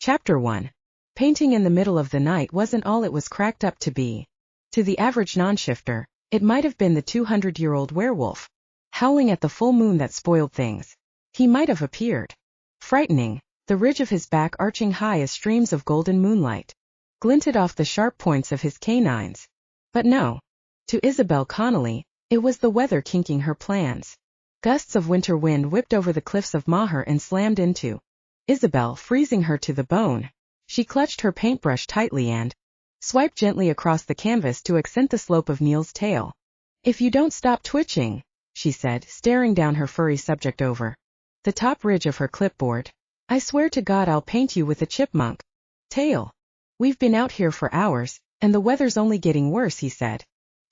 Chapter 1. Painting in the middle of the night wasn't all it was cracked up to be. To the average non-shifter, it might have been the 200-year-old werewolf, howling at the full moon that spoiled things. He might have appeared frightening, the ridge of his back arching high as streams of golden moonlight glinted off the sharp points of his canines. But no. To Isabelle Connelly, it was the weather kinking her plans. Gusts of winter wind whipped over the cliffs of Maher and slammed into Isabelle, freezing her to the bone. She clutched her paintbrush tightly and swiped gently across the canvas to accent the slope of Neil's tail. "If you don't stop twitching," she said, staring down her furry subject over the top ridge of her clipboard, "I swear to God I'll paint you with a chipmunk tail. We've been out here for hours, and the weather's only getting worse," he said.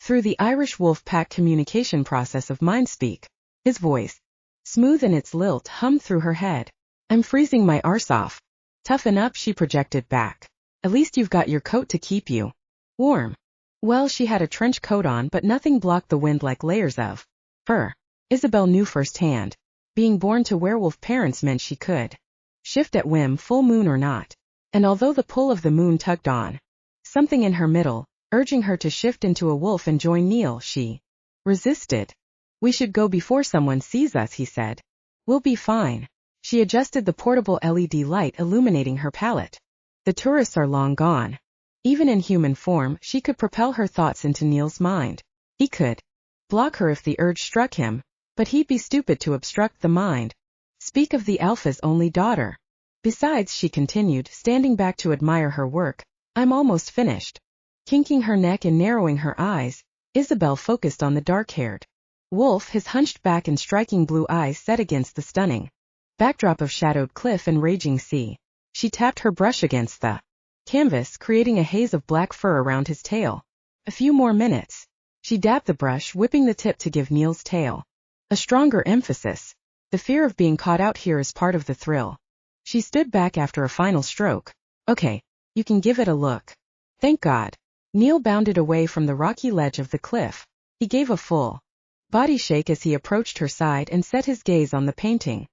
Through the Irish wolf pack communication process of mindspeak, his voice, smooth in its lilt, hummed through her head. "I'm freezing my arse off." "Toughen up," she projected back. "At least you've got your coat to keep you warm." Well, she had a trench coat on, but nothing blocked the wind like layers of fur. Isabelle knew firsthand. Being born to werewolf parents meant she could shift at whim, full moon or not. And although the pull of the moon tugged on something in her middle, urging her to shift into a wolf and join Neil, she resisted. "We should go before someone sees us," he said. "We'll be fine." She adjusted the portable LED light illuminating her palette. The tourists are long gone. Even in human form, she could propel her thoughts into Neil's mind. He could block her if the urge struck him, but he'd be stupid to obstruct the mind. Speak of the Alpha's only daughter. Besides, she continued, standing back to admire her work, "I'm almost finished." Kinking her neck and narrowing her eyes, Isabelle focused on the dark-haired wolf, his hunched back and striking blue eyes set against the stunning backdrop of shadowed cliff and raging sea. She tapped her brush against the canvas, creating a haze of black fur around his tail. A few more minutes. She dabbed the brush, whipping the tip to give Neil's tail a stronger emphasis. The fear of being caught out here is part of the thrill. She stood back after a final stroke. "Okay, you can give it a look." "Thank God." Neil bounded away from the rocky ledge of the cliff. He gave a full body shake as he approached her side and set his gaze on the painting.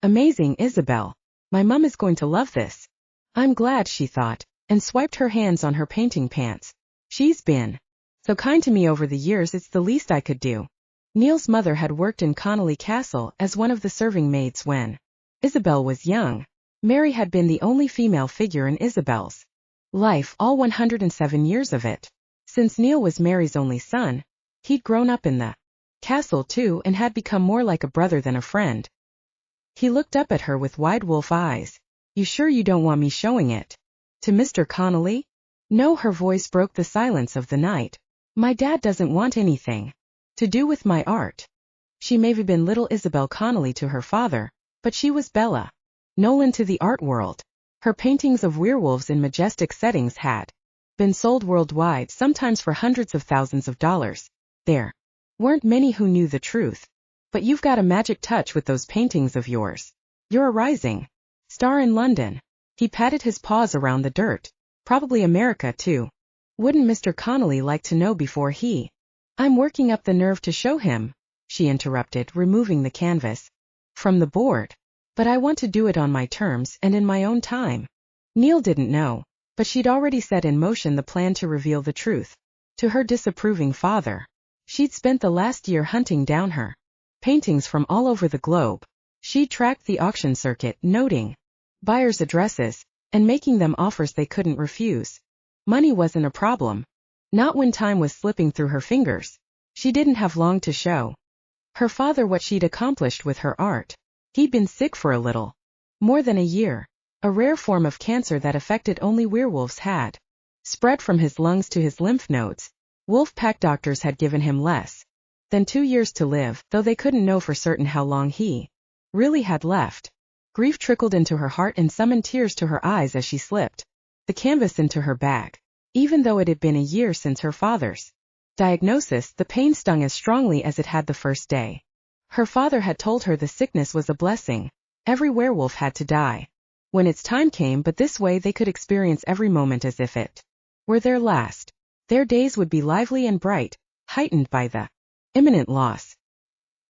"Amazing, Isabelle. My mum is going to love this." "I'm glad," she thought, and swiped her hands on her painting pants. "She's been so kind to me over the years, it's the least I could do." Neil's mother had worked in Connelly Castle as one of the serving maids when Isabelle was young. Mary had been the only female figure in Isabelle's life, all 107 years of it. Since Neil was Mary's only son, he'd grown up in the castle too and had become more like a brother than a friend. He looked up at her with wide wolf eyes. "You sure you don't want me showing it to Mr. Connelly?" "No," her voice broke the silence of the night. "My dad doesn't want anything to do with my art." She may have been little Isabelle Connelly to her father, but she was Bella Nolan to the art world. Her paintings of werewolves in majestic settings had been sold worldwide, sometimes for hundreds of thousands of dollars. There weren't many who knew the truth. "But you've got a magic touch with those paintings of yours. You're a rising star in London." He patted his paws around the dirt. "Probably America too. Wouldn't Mr. Connelly like to know before he—" "I'm working up the nerve to show him," she interrupted, removing the canvas from the board. "But I want to do it on my terms and in my own time." Neil didn't know, but she'd already set in motion the plan to reveal the truth to her disapproving father. She'd spent the last year hunting down her paintings from all over the globe. She tracked the auction circuit, noting buyers' addresses and making them offers they couldn't refuse. Money wasn't a problem. Not when time was slipping through her fingers. She didn't have long to show her father what she'd accomplished with her art. He'd been sick for a little more than a year. A rare form of cancer that affected only werewolves had spread from his lungs to his lymph nodes. Wolf pack doctors had given him less than 2 years to live, though they couldn't know for certain how long he really had left. Grief trickled into her heart and summoned tears to her eyes as she slipped the canvas into her bag. Even though it had been a year since her father's diagnosis, the pain stung as strongly as it had the first day. Her father had told her the sickness was a blessing. Every werewolf had to die when its time came, but this way they could experience every moment as if it were their last. Their days would be lively and bright, heightened by the imminent loss.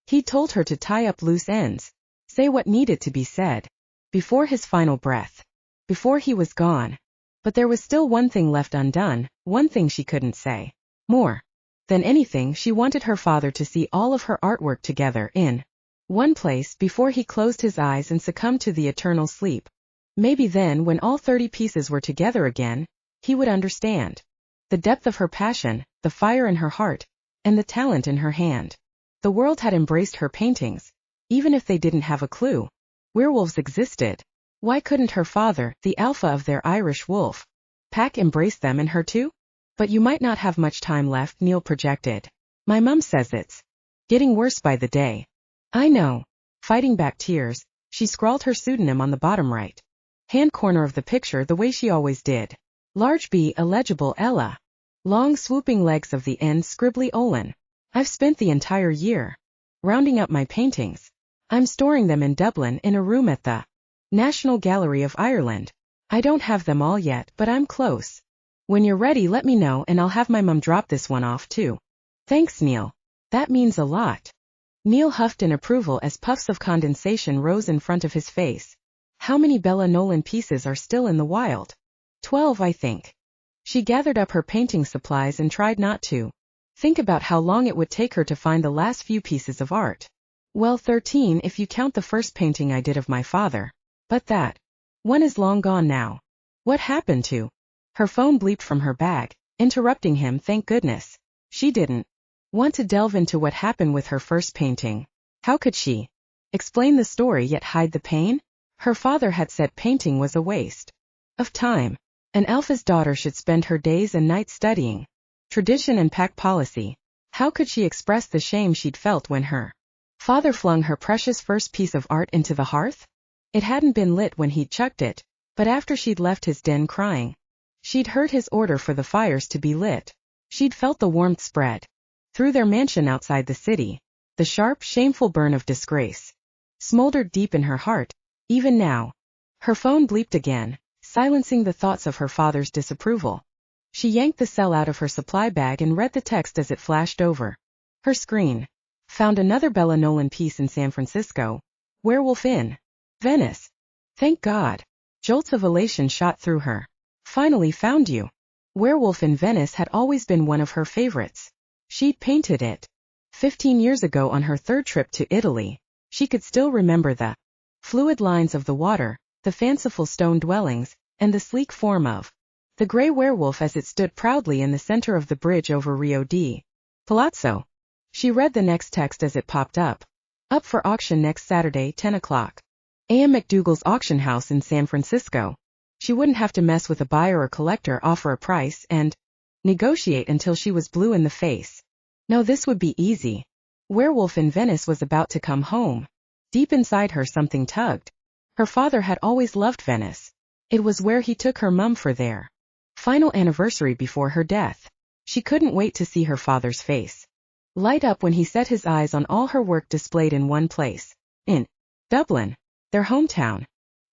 He told her to tie up loose ends, say what needed to be said, before his final breath. before he was gone. But there was still one thing left undone, one thing she couldn't say. More than anything, she wanted her father to see all of her artwork together in one place before he closed his eyes and succumbed to the eternal sleep. Maybe then, when all 30 pieces were together again, he would understand the depth of her passion, the fire in her heart, and the talent in her hand. The world had embraced her paintings, even if they didn't have a clue. Werewolves existed. Why couldn't her father, the alpha of their Irish wolf pack, embrace them and her too? But you might not have much time left, Neil projected. My mum says it's getting worse by the day. I know. Fighting back tears, she scrawled her pseudonym on the bottom right hand corner of the picture the way she always did. Large B, illegible Ella. Long swooping legs of the N, scribbly Olin. I've spent the entire year rounding up my paintings. I'm storing them in Dublin in a room at the National Gallery of Ireland. I don't have them all yet, but I'm close. When you're ready, let me know and I'll have my mum drop this one off too. Thanks, Neil. That means a lot. Neil huffed in approval as puffs of condensation rose in front of his face. How many Bella Nolan pieces are still in the wild? 12, I think. She gathered up her painting supplies and tried not to think about how long it would take her to find the last few pieces of art. Well, 13 if you count the first painting I did of my father. But that one is long gone now. What happened to? Her phone bleeped from her bag, interrupting him. Thank goodness. She didn't want to delve into what happened with her first painting. How could she explain the story yet hide the pain? Her father had said painting was a waste of time. An alpha's daughter should spend her days and nights studying tradition and pack policy. How could she express the shame she'd felt when her father flung her precious first piece of art into the hearth? It hadn't been lit when he'd chucked it, but after she'd left his den crying, she'd heard his order for the fires to be lit. She'd felt the warmth spread through their mansion outside the city. The sharp, shameful burn of disgrace smoldered deep in her heart. Even now, her phone bleeped again, silencing the thoughts of her father's disapproval. She yanked the cell out of her supply bag and read the text as it flashed over her screen. Found another Bella Nolan piece in San Francisco. Werewolf in Venice. Thank God. Jolts of elation shot through her. Finally found you. Werewolf in Venice had always been one of her favorites. She'd painted it 15 years ago on her third trip to Italy. She could still remember the fluid lines of the water, the fanciful stone dwellings, and the sleek form of the gray werewolf as it stood proudly in the center of the bridge over Rio di Palazzo. She read the next text as it popped up. Up for auction next Saturday, 10 o'clock. A.M. McDougal's auction house in San Francisco. She wouldn't have to mess with a buyer or collector, offer a price, and negotiate until she was blue in the face. No, this would be easy. Werewolf in Venice was about to come home. Deep inside her something tugged. Her father had always loved Venice. It was where he took her mum for their final anniversary before her death. She couldn't wait to see her father's face light up when he set his eyes on all her work displayed in one place. In Dublin, their hometown.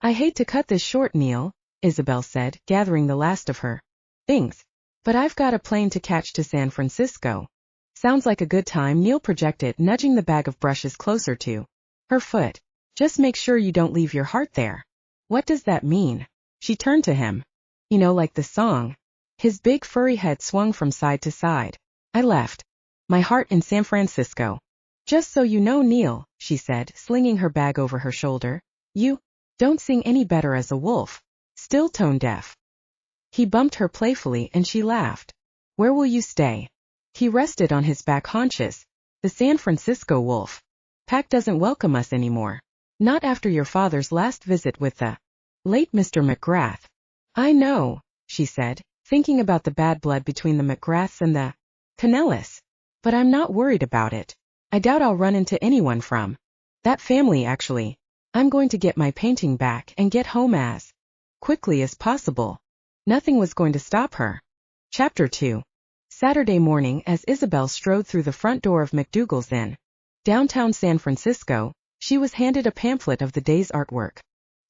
I hate to cut this short, Neil, Isabelle said, gathering the last of her things. But I've got a plane to catch to San Francisco. Sounds like a good time, Neil projected, nudging the bag of brushes closer to her foot. Just make sure you don't leave your heart there. What does that mean? She turned to him. You know, like the song. His big furry head swung from side to side. I left my heart in San Francisco. Just so you know, Neil, she said, slinging her bag over her shoulder. You don't sing any better as a wolf. Still tone deaf. He bumped her playfully and she laughed. Where will you stay? He rested on his back haunches. The San Francisco wolf pack doesn't welcome us anymore. Not after your father's last visit with the late Mr. McGrath. I know, she said, thinking about the bad blood between the McGraths and the Connellys. But I'm not worried about it. I doubt I'll run into anyone from that family, actually. I'm going to get my painting back and get home as quickly as possible. Nothing was going to stop her. Chapter 2. Saturday morning, as Isabelle strode through the front door of McDougal's in downtown San Francisco, she was handed a pamphlet of the day's artwork.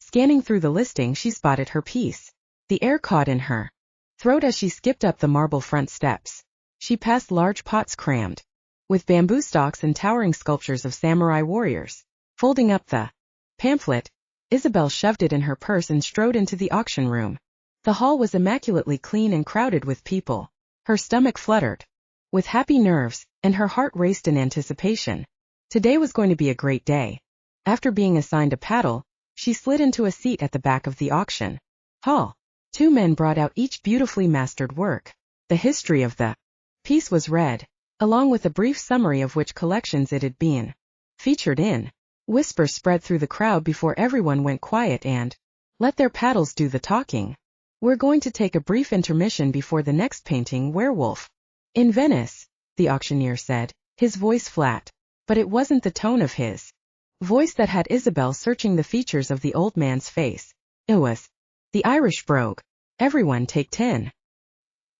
Scanning through the listing, she spotted her piece. The air caught in her throat as she skipped up the marble front steps. She passed large pots crammed with bamboo stalks and towering sculptures of samurai warriors. Folding up the pamphlet, Isabelle shoved it in her purse and strode into the auction room. The hall was immaculately clean and crowded with people. Her stomach fluttered with happy nerves, and her heart raced in anticipation. Today was going to be a great day. After being assigned a paddle, she slid into a seat at the back of the auction hall. Two men brought out each beautifully mastered work. The history of the piece was read, along with a brief summary of which collections it had been featured in. Whispers spread through the crowd before everyone went quiet and let their paddles do the talking. We're going to take a brief intermission before the next painting, Werewolf. In Venice, the auctioneer said, his voice flat. But it wasn't the tone of his voice that had Isabelle searching the features of the old man's face. It was the Irish brogue. Everyone take 10.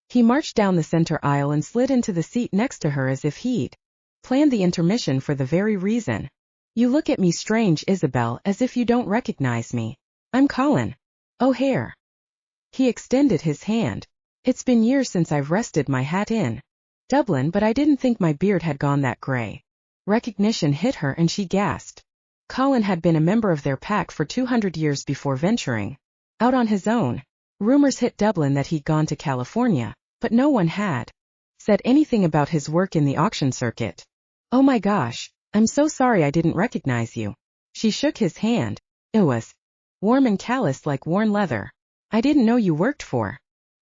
He marched down the center aisle and slid into the seat next to her as if he'd planned the intermission for the very reason. You look at me strange, Isabelle, as if you don't recognize me. I'm Colin O'Hare. He extended his hand. It's been years since I've rested my hat in Dublin, but I didn't think my beard had gone that gray. Recognition hit her and she gasped. Colin had been a member of their pack for 200 years before venturing out on his own. Rumors hit Dublin that he'd gone to California, but no one had said anything about his work in the auction circuit. Oh my gosh, I'm so sorry I didn't recognize you. She shook his hand. It was warm and calloused like worn leather. I didn't know you worked for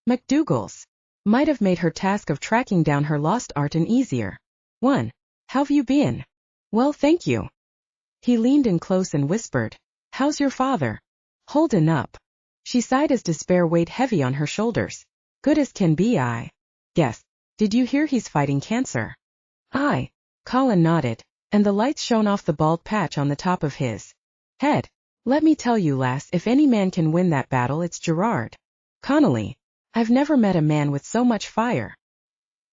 McDougall's. Might have made her task of tracking down her lost art an easier one. How've you been? Well, thank you. He leaned in close and whispered. How's your father? Holding up. She sighed as despair weighed heavy on her shoulders. Good as can be, I guess. Did you hear he's fighting cancer? Aye. Colin nodded, and the lights shone off the bald patch on the top of his head. Let me tell you, lass, if any man can win that battle, it's Gerard Connelly. I've never met a man with so much fire.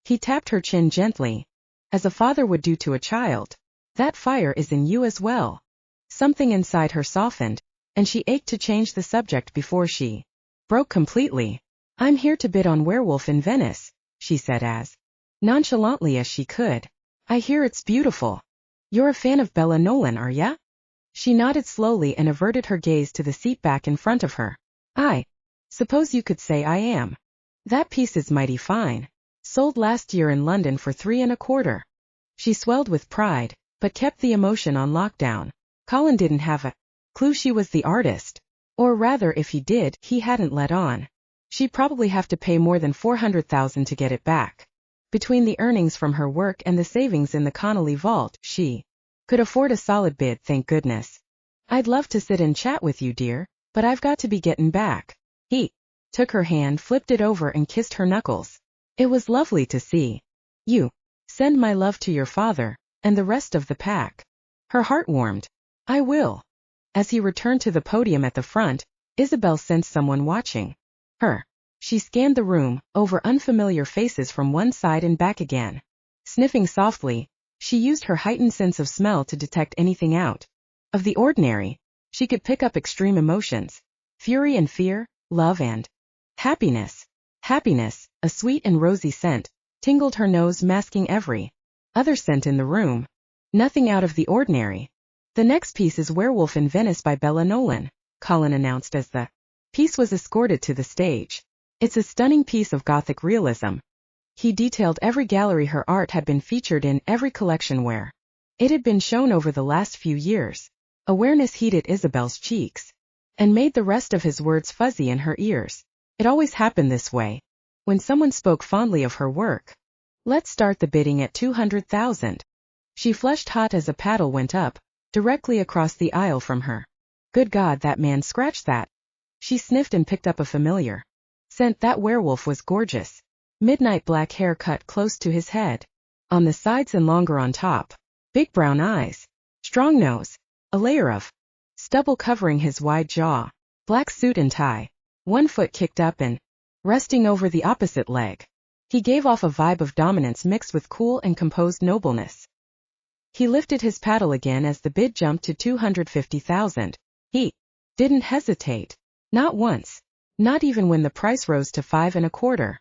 He tapped her chin gently, as a father would do to a child. That fire is in you as well. Something inside her softened, and she ached to change the subject before she broke completely. I'm here to bid on Werewolf in Venice, she said as nonchalantly as she could. I hear it's beautiful. You're a fan of Bella Nolan, are ya? She nodded slowly and averted her gaze to the seat back in front of her. I suppose you could say I am. That piece is mighty fine. Sold last year in London for 3.25. She swelled with pride, but kept the emotion on lockdown. Colin didn't have a clue she was the artist. Or rather, if he did, he hadn't let on. She'd probably have to pay more than $400,000 to get it back. Between the earnings from her work and the savings in the Connelly vault, she could afford a solid bid, thank goodness. I'd love to sit and chat with you, dear, but I've got to be getting back. He took her hand, flipped it over and kissed her knuckles. It was lovely to see you. Send my love to your father, and the rest of the pack. Her heart warmed. I will. As he returned to the podium at the front, Isabelle sensed someone watching her. She scanned the room, over unfamiliar faces from one side and back again. Sniffing softly, she used her heightened sense of smell to detect anything out of the ordinary. She could pick up extreme emotions, fury and fear, love and happiness. Happiness, a sweet and rosy scent, tingled her nose, masking every other scent in the room. Nothing out of the ordinary. The next piece is Werewolf in Venice by Bella Nolan, Colin announced as the piece was escorted to the stage. It's a stunning piece of Gothic realism. He detailed every gallery her art had been featured in, every collection where it had been shown over the last few years. Awareness heated Isabelle's cheeks and made the rest of his words fuzzy in her ears. It always happened this way when someone spoke fondly of her work. Let's start the bidding at 200,000. She flushed hot as a paddle went up, directly across the aisle from her. Good God, that man scratched that. She sniffed and picked up a familiar scent. That werewolf was gorgeous. Midnight black hair cut close to his head, on the sides and longer on top. Big brown eyes. Strong nose. A layer of stubble covering his wide jaw. Black suit and tie. One foot kicked up and resting over the opposite leg. He gave off a vibe of dominance mixed with cool and composed nobleness. He lifted his paddle again as the bid jumped to 250,000. He didn't hesitate. Not once. Not even when the price rose to 5.25.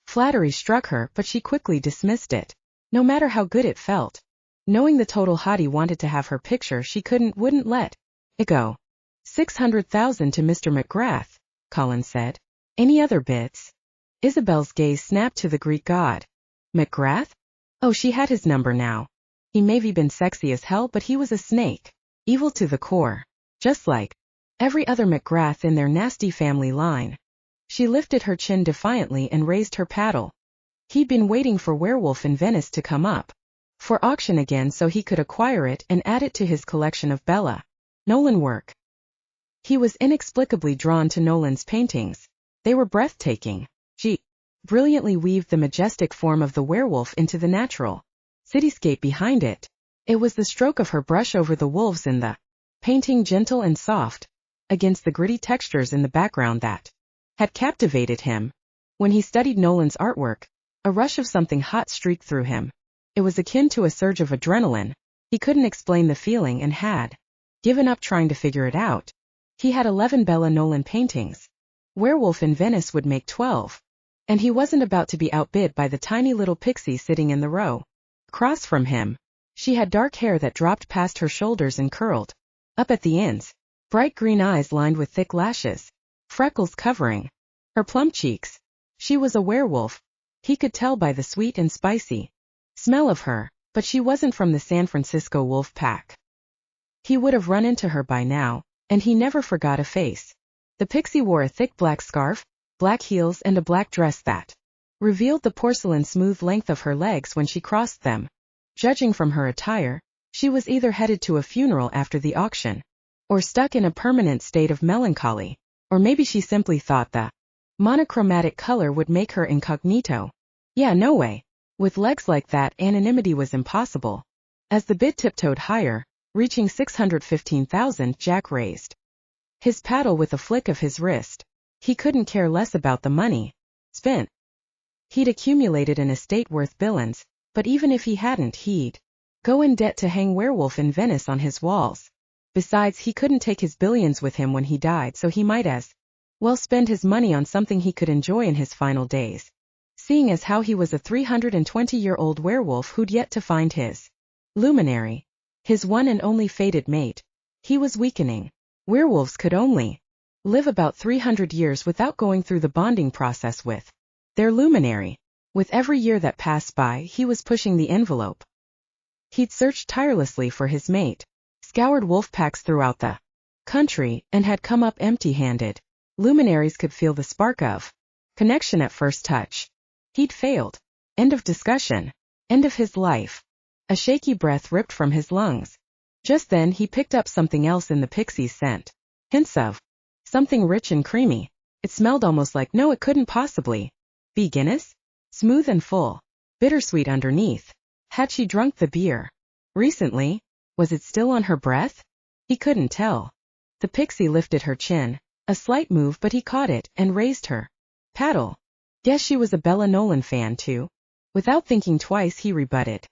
Flattery struck her, but she quickly dismissed it. No matter how good it felt. Knowing the total hottie wanted to have her picture, she wouldn't let it go. 600,000 to Mr. McGrath, Colin said. Any other bids? Isabelle's gaze snapped to the Greek god. McGrath? Oh, she had his number now. He maybe been sexy as hell, but he was a snake. Evil to the core. Just like every other McGrath in their nasty family line. She lifted her chin defiantly and raised her paddle. He'd been waiting for Werewolf in Venice to come up for auction again so he could acquire it and add it to his collection of Bella Nolan work. He was inexplicably drawn to Nolan's paintings. They were breathtaking. She brilliantly weaved the majestic form of the werewolf into the natural cityscape behind it. It was the stroke of her brush over the wolves in the painting, gentle and soft, against the gritty textures in the background that had captivated him. When he studied Nolan's artwork, a rush of something hot streaked through him. It was akin to a surge of adrenaline. He couldn't explain the feeling and had given up trying to figure it out. He had 11 Bella Nolan paintings. Werewolf in Venice would make 12. And he wasn't about to be outbid by the tiny little pixie sitting in the row across from him. She had dark hair that dropped past her shoulders and curled up at the ends, bright green eyes lined with thick lashes, freckles covering her plump cheeks. She was a werewolf. He could tell by the sweet and spicy smell of her, but she wasn't from the San Francisco wolf pack. He would have run into her by now, and he never forgot a face. The pixie wore a thick black scarf, black heels and a black dress that revealed the porcelain smooth length of her legs when she crossed them. Judging from her attire, she was either headed to a funeral after the auction, or stuck in a permanent state of melancholy, or maybe she simply thought the monochromatic color would make her incognito. Yeah, no way. With legs like that, anonymity was impossible. As the bid tiptoed higher, reaching 615,000, Jack raised his paddle with a flick of his wrist. He couldn't care less about the money spent. He'd accumulated an estate worth billions, but even if he hadn't, he'd go in debt to hang Werewolf in Venice on his walls. Besides, he couldn't take his billions with him when he died, so he might as well spend his money on something he could enjoy in his final days. Seeing as how he was a 320-year-old werewolf who'd yet to find his Luminary, his one and only fated mate, he was weakening. Werewolves could only live about 300 years without going through the bonding process with their Luminary. With every year that passed by, he was pushing the envelope. He'd searched tirelessly for his mate, scoured wolf packs throughout the country, and had come up empty-handed. Luminaries could feel the spark of connection at first touch. He'd failed. End of discussion. End of his life. A shaky breath ripped from his lungs. Just then he picked up something else in the pixie's scent. Hints of something rich and creamy. It smelled almost like no, it couldn't possibly be Guinness. Smooth and full. Bittersweet underneath. Had she drunk the beer recently? Was it still on her breath? He couldn't tell. The pixie lifted her chin. A slight move, but he caught it and raised her paddle. Guess she was a Bella Nolan fan too. Without thinking twice, he rebutted.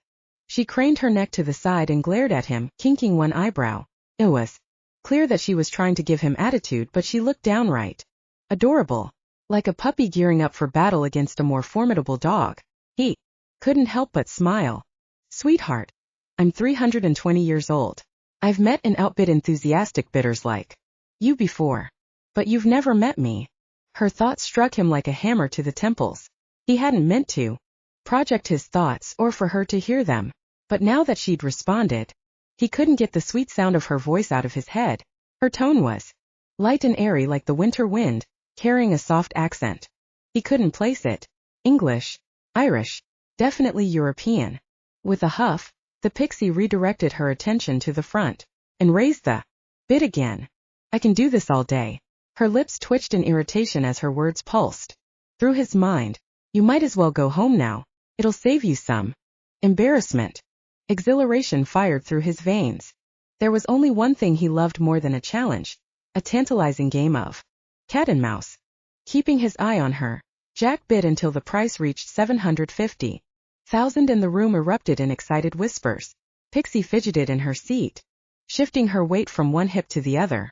She craned her neck to the side and glared at him, kinking one eyebrow. It was clear that she was trying to give him attitude, but she looked downright adorable, like a puppy gearing up for battle against a more formidable dog. He couldn't help but smile. Sweetheart, I'm 320 years old. I've met and outbid enthusiastic bidders like you before. But you've never met me. Her thoughts struck him like a hammer to the temples. He hadn't meant to project his thoughts or for her to hear them. But now that she'd responded, he couldn't get the sweet sound of her voice out of his head. Her tone was light and airy like the winter wind, carrying a soft accent. He couldn't place it. English, Irish, definitely European. With a huff, the pixie redirected her attention to the front and raised the bid again. I can do this all day. Her lips twitched in irritation as her words pulsed through his mind. You might as well go home now. It'll save you some embarrassment. Exhilaration fired through his veins. There was only one thing he loved more than a challenge, a tantalizing game of cat and mouse. Keeping his eye on her, Jack bid until the price reached 750,000 and the room erupted in excited whispers. Pixie fidgeted in her seat, shifting her weight from one hip to the other.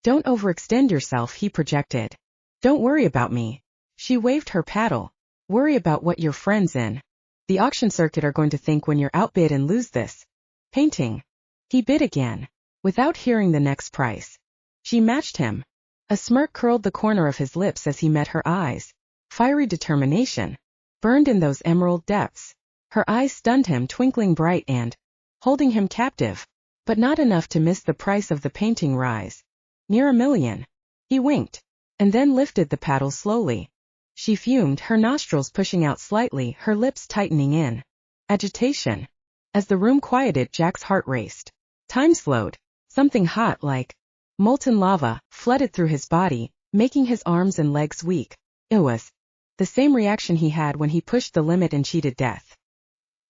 Don't overextend yourself, he projected. Don't worry about me. She waved her paddle. Worry about what your friends in the auction circuit are going to think when you're outbid and lose this painting. He bid again, without hearing the next price. She matched him. A smirk curled the corner of his lips as he met her eyes. Fiery determination burned in those emerald depths. Her eyes stunned him, twinkling bright and holding him captive, but not enough to miss the price of the painting rise. Near $1 million. He winked, and then lifted the paddle slowly. She fumed, her nostrils pushing out slightly, her lips tightening in agitation. As the room quieted, Jack's heart raced. Time slowed. Something hot, like molten lava, flooded through his body, making his arms and legs weak. It was the same reaction he had when he pushed the limit and cheated death.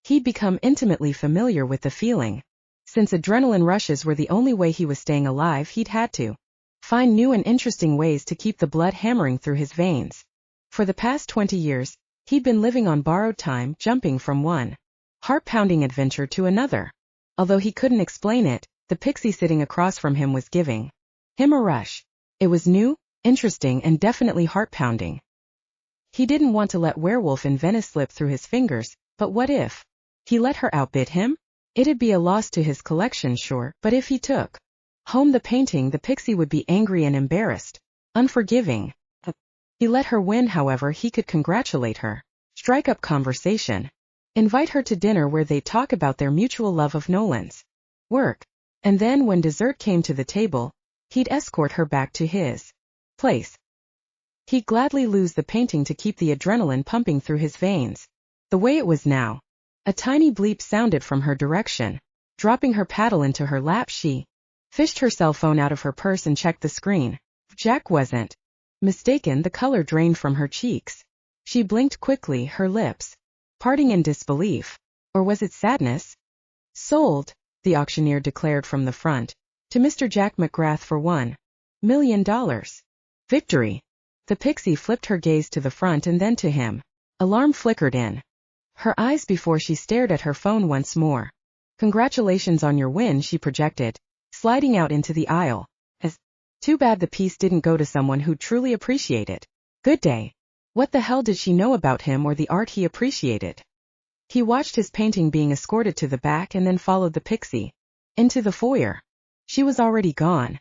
He'd become intimately familiar with the feeling. Since adrenaline rushes were the only way he was staying alive, he'd had to find new and interesting ways to keep the blood hammering through his veins. For the past 20 years, he'd been living on borrowed time, jumping from one heart-pounding adventure to another. Although he couldn't explain it, the pixie sitting across from him was giving him a rush. It was new, interesting, and definitely heart-pounding. He didn't want to let Werewolf in Venice slip through his fingers, but what if he let her outbid him? It'd be a loss to his collection, sure, but if he took home the painting, the pixie would be angry and embarrassed, unforgiving. He let her win, however, he could congratulate her, strike up conversation, invite her to dinner where they'd talk about their mutual love of Nolan's work, and then when dessert came to the table, he'd escort her back to his place. He'd gladly lose the painting to keep the adrenaline pumping through his veins. The way it was now. A tiny bleep sounded from her direction. Dropping her paddle into her lap, she fished her cell phone out of her purse and checked the screen. Jack wasn't mistaken, the color drained from her cheeks. She blinked quickly, her lips parting in disbelief. Or was it sadness? Sold, the auctioneer declared from the front. To Mr. Jack McGrath for $1 million. Victory. The pixie flipped her gaze to the front and then to him. Alarm flickered in her eyes before she stared at her phone once more. Congratulations on your win, she projected, sliding out into the aisle. Too bad the piece didn't go to someone who'd truly appreciate it. Good day. What the hell did she know about him or the art he appreciated? He watched his painting being escorted to the back and then followed the pixie into the foyer. She was already gone.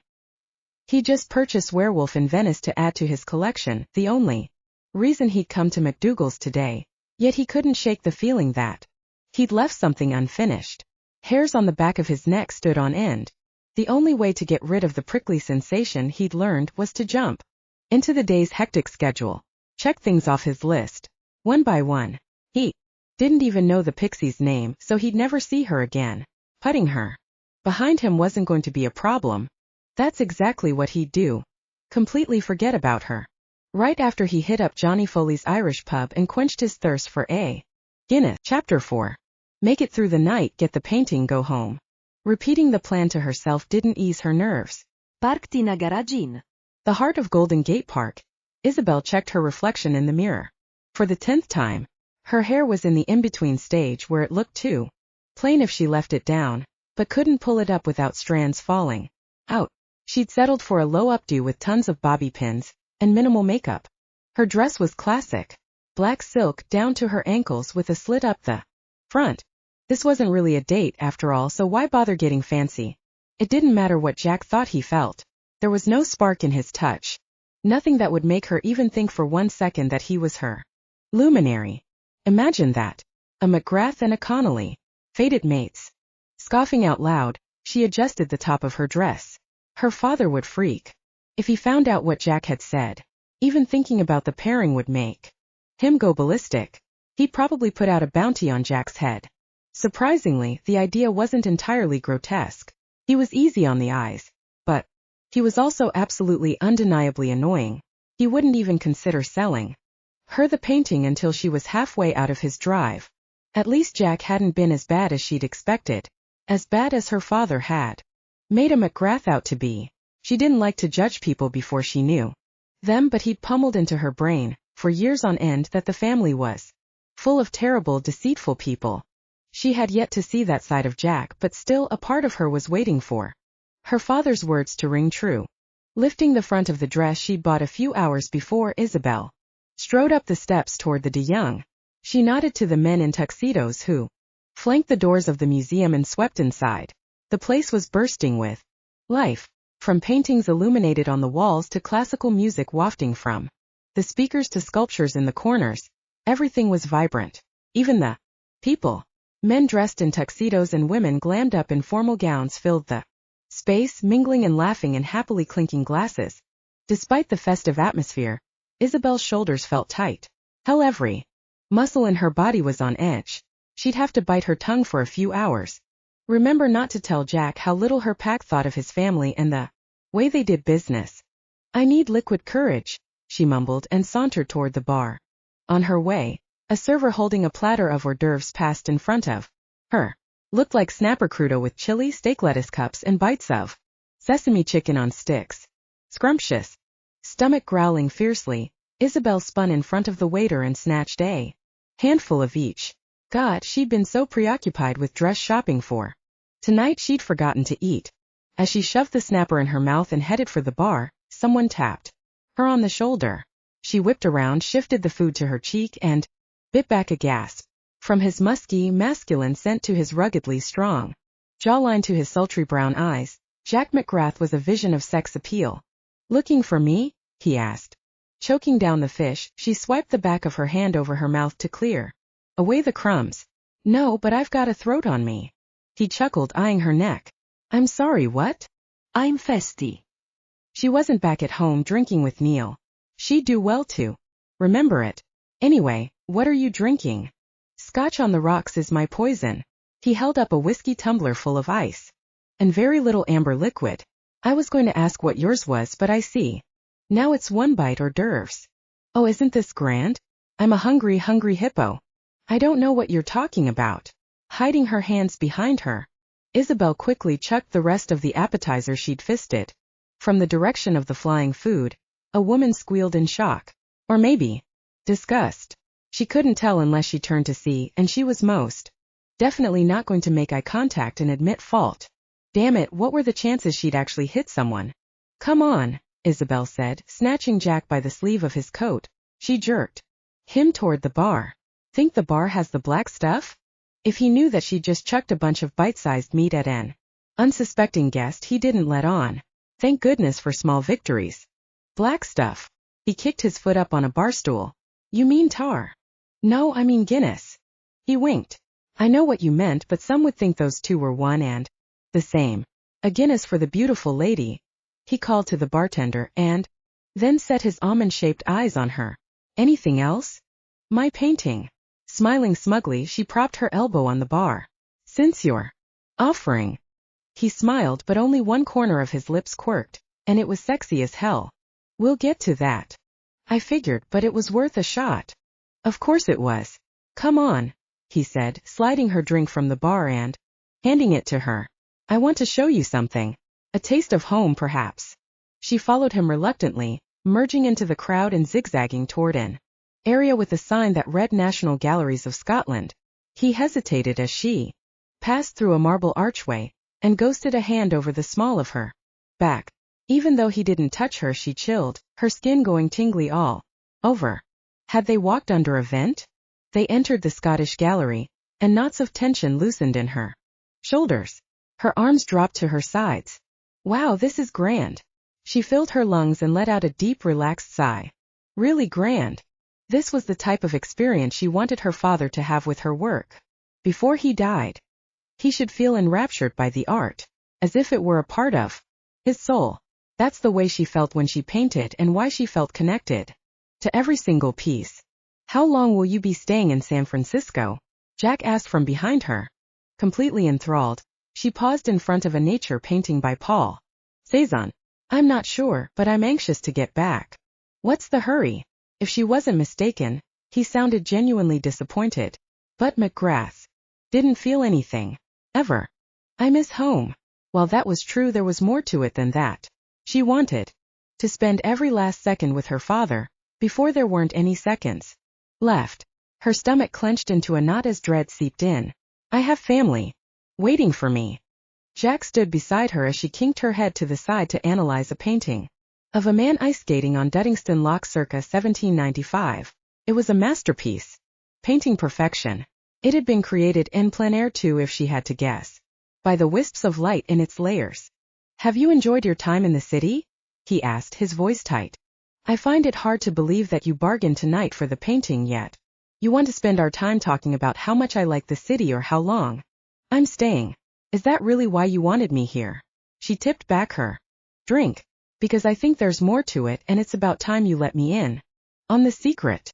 He just purchased Werewolf in Venice to add to his collection, the only reason he'd come to McDougal's today, yet he couldn't shake the feeling that he'd left something unfinished. Hairs on the back of his neck stood on end. The only way to get rid of the prickly sensation he'd learned was to jump into the day's hectic schedule, check things off his list, one by one. He didn't even know the pixie's name, so he'd never see her again. Putting her behind him wasn't going to be a problem. That's exactly what he'd do. Completely forget about her. Right after he hit up Johnny Foley's Irish pub and quenched his thirst for a Guinness. Chapter 4. Make it through the night, get the painting, go home. Repeating the plan to herself didn't ease her nerves. Parkti na garagin. The heart of Golden Gate Park. Isabelle checked her reflection in the mirror. For the 10th time. Her hair was in the in-between stage where it looked too plain if she left it down, but couldn't pull it up without strands falling out. She'd settled for a low updo with tons of bobby pins and minimal makeup. Her dress was classic. Black silk down to her ankles with a slit up the front. This wasn't really a date after all, so why bother getting fancy? It didn't matter what Jack thought he felt. There was no spark in his touch. Nothing that would make her even think for 1 second that he was her Luminary. Imagine that. A McGrath and a Connelly. Fated mates. Scoffing out loud, she adjusted the top of her dress. Her father would freak if he found out what Jack had said. Even thinking about the pairing would make him go ballistic. He'd probably put out a bounty on Jack's head. Surprisingly, the idea wasn't entirely grotesque. He was easy on the eyes, but he was also absolutely undeniably annoying. He wouldn't even consider selling her the painting until she was halfway out of his drive. At least Jack hadn't been as bad as she'd expected, as bad as her father had made a McGrath out to be. She didn't like to judge people before she knew them, but he'd pummeled into her brain, for years on end, that the family was full of terrible, deceitful people. She had yet to see that side of Jack, but still a part of her was waiting for her father's words to ring true. Lifting the front of the dress she'd bought a few hours before, Isabelle strode up the steps toward the de Young. She nodded to the men in tuxedos who flanked the doors of the museum and swept inside. The place was bursting with life. From paintings illuminated on the walls to classical music wafting from the speakers to sculptures in the corners, everything was vibrant. Even the people. Men dressed in tuxedos and women glammed up in formal gowns filled the space, mingling and laughing and happily clinking glasses. Despite the festive atmosphere, Isabelle's shoulders felt tight. Hell, every muscle in her body was on edge. She'd have to bite her tongue for a few hours. Remember not to tell Jack how little her pack thought of his family and the way they did business. I need liquid courage, she mumbled and sauntered toward the bar. On her way, a server holding a platter of hors d'oeuvres passed in front of her. Looked like snapper crudo with chili, steak lettuce cups and bites of sesame chicken on sticks. Scrumptious. Stomach growling fiercely, Isabelle spun in front of the waiter and snatched a handful of each. God, she'd been so preoccupied with dress shopping for tonight she'd forgotten to eat. As she shoved the snapper in her mouth and headed for the bar, someone tapped her on the shoulder. She whipped around, shifted the food to her cheek and bit back a gasp. From his musky, masculine scent to his ruggedly strong jawline to his sultry brown eyes, Jack McGrath was a vision of sex appeal. Looking for me? He asked. Choking down the fish, she swiped the back of her hand over her mouth to clear away the crumbs. No, but I've got a throat on me. He chuckled, eyeing her neck. I'm sorry, what? I'm Festi. She wasn't back at home drinking with Neil. She'd do well to remember it. Anyway, what are you drinking? Scotch on the rocks is my poison. He held up a whiskey tumbler full of ice and very little amber liquid. I was going to ask what yours was, but I see. Now it's one bite hors d'oeuvres. Oh, isn't this grand? I'm a hungry hippo. I don't know what you're talking about. Hiding her hands behind her, Isabelle quickly chucked the rest of the appetizer she'd fisted. From the direction of the flying food, a woman squealed in shock. Or maybe disgust. She couldn't tell unless she turned to see, and she was most definitely not going to make eye contact and admit fault. Damn it, what were the chances she'd actually hit someone? Come on, Isabelle said, snatching Jack by the sleeve of his coat. She jerked him toward the bar. Think the bar has the black stuff? If he knew that she'd just chucked a bunch of bite-sized meat at an unsuspecting guest, he didn't let on. Thank goodness for small victories. Black stuff. He kicked his foot up on a bar stool. You mean tar? No, I mean Guinness. He winked. I know what you meant, but some would think those two were one and the same. A Guinness for the beautiful lady, he called to the bartender, and then set his almond-shaped eyes on her. Anything else? My painting. Smiling smugly, she propped her elbow on the bar. Since you're offering. He smiled, but only one corner of his lips quirked, and it was sexy as hell. We'll get to that. I figured, but it was worth a shot. Of course it was. Come on, he said, sliding her drink from the bar and handing it to her. I want to show you something. A taste of home, perhaps. She followed him reluctantly, merging into the crowd and zigzagging toward an area with a sign that read National Galleries of Scotland. He hesitated as she passed through a marble archway and ghosted a hand over the small of her back. Even though he didn't touch her, she chilled, her skin going tingly all over. Had they walked under a vent? They entered the Scottish gallery, and knots of tension loosened in her shoulders. Her arms dropped to her sides. Wow, this is grand. She filled her lungs and let out a deep, relaxed sigh. Really grand. This was the type of experience she wanted her father to have with her work. Before he died, he should feel enraptured by the art, as if it were a part of his soul. That's the way she felt when she painted and why she felt connected to every single piece. How long will you be staying in San Francisco? Jack asked from behind her. Completely enthralled, she paused in front of a nature painting by Paul Cézanne. I'm not sure, but I'm anxious to get back. What's the hurry? If she wasn't mistaken, he sounded genuinely disappointed. But McGrath didn't feel anything. Ever. I miss home. While that was true, there was more to it than that. She wanted to spend every last second with her father, before there weren't any seconds left. Her stomach clenched into a knot as dread seeped in. I have family waiting for me. Jack stood beside her as she kinked her head to the side to analyze a painting of a man ice skating on Duddingston Loch circa 1795. It was a masterpiece. Painting perfection. It had been created en plein air too, if she had to guess. By the wisps of light in its layers. Have you enjoyed your time in the city? He asked, his voice tight. I find it hard to believe that you bargained tonight for the painting yet. You want to spend our time talking about how much I like the city or how long I'm staying. Is that really why you wanted me here? She tipped back her drink. Because I think there's more to it and it's about time you let me in on the secret.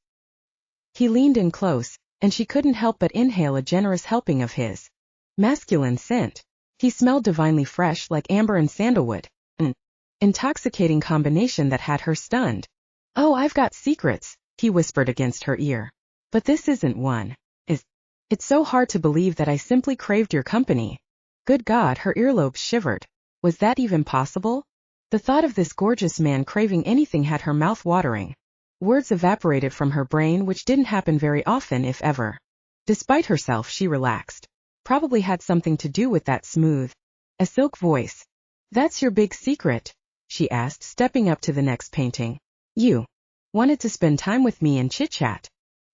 He leaned in close, and she couldn't help but inhale a generous helping of his masculine scent. He smelled divinely fresh like amber and sandalwood, an intoxicating combination that had her stunned. Oh, I've got secrets, he whispered against her ear. But this isn't one. It's so hard to believe that I simply craved your company. Good God, her earlobes shivered. Was that even possible? The thought of this gorgeous man craving anything had her mouth watering. Words evaporated from her brain, which didn't happen very often, if ever. Despite herself, she relaxed. Probably had something to do with that smooth, a silk voice. That's your big secret? She asked, stepping up to the next painting. You wanted to spend time with me and chit-chat.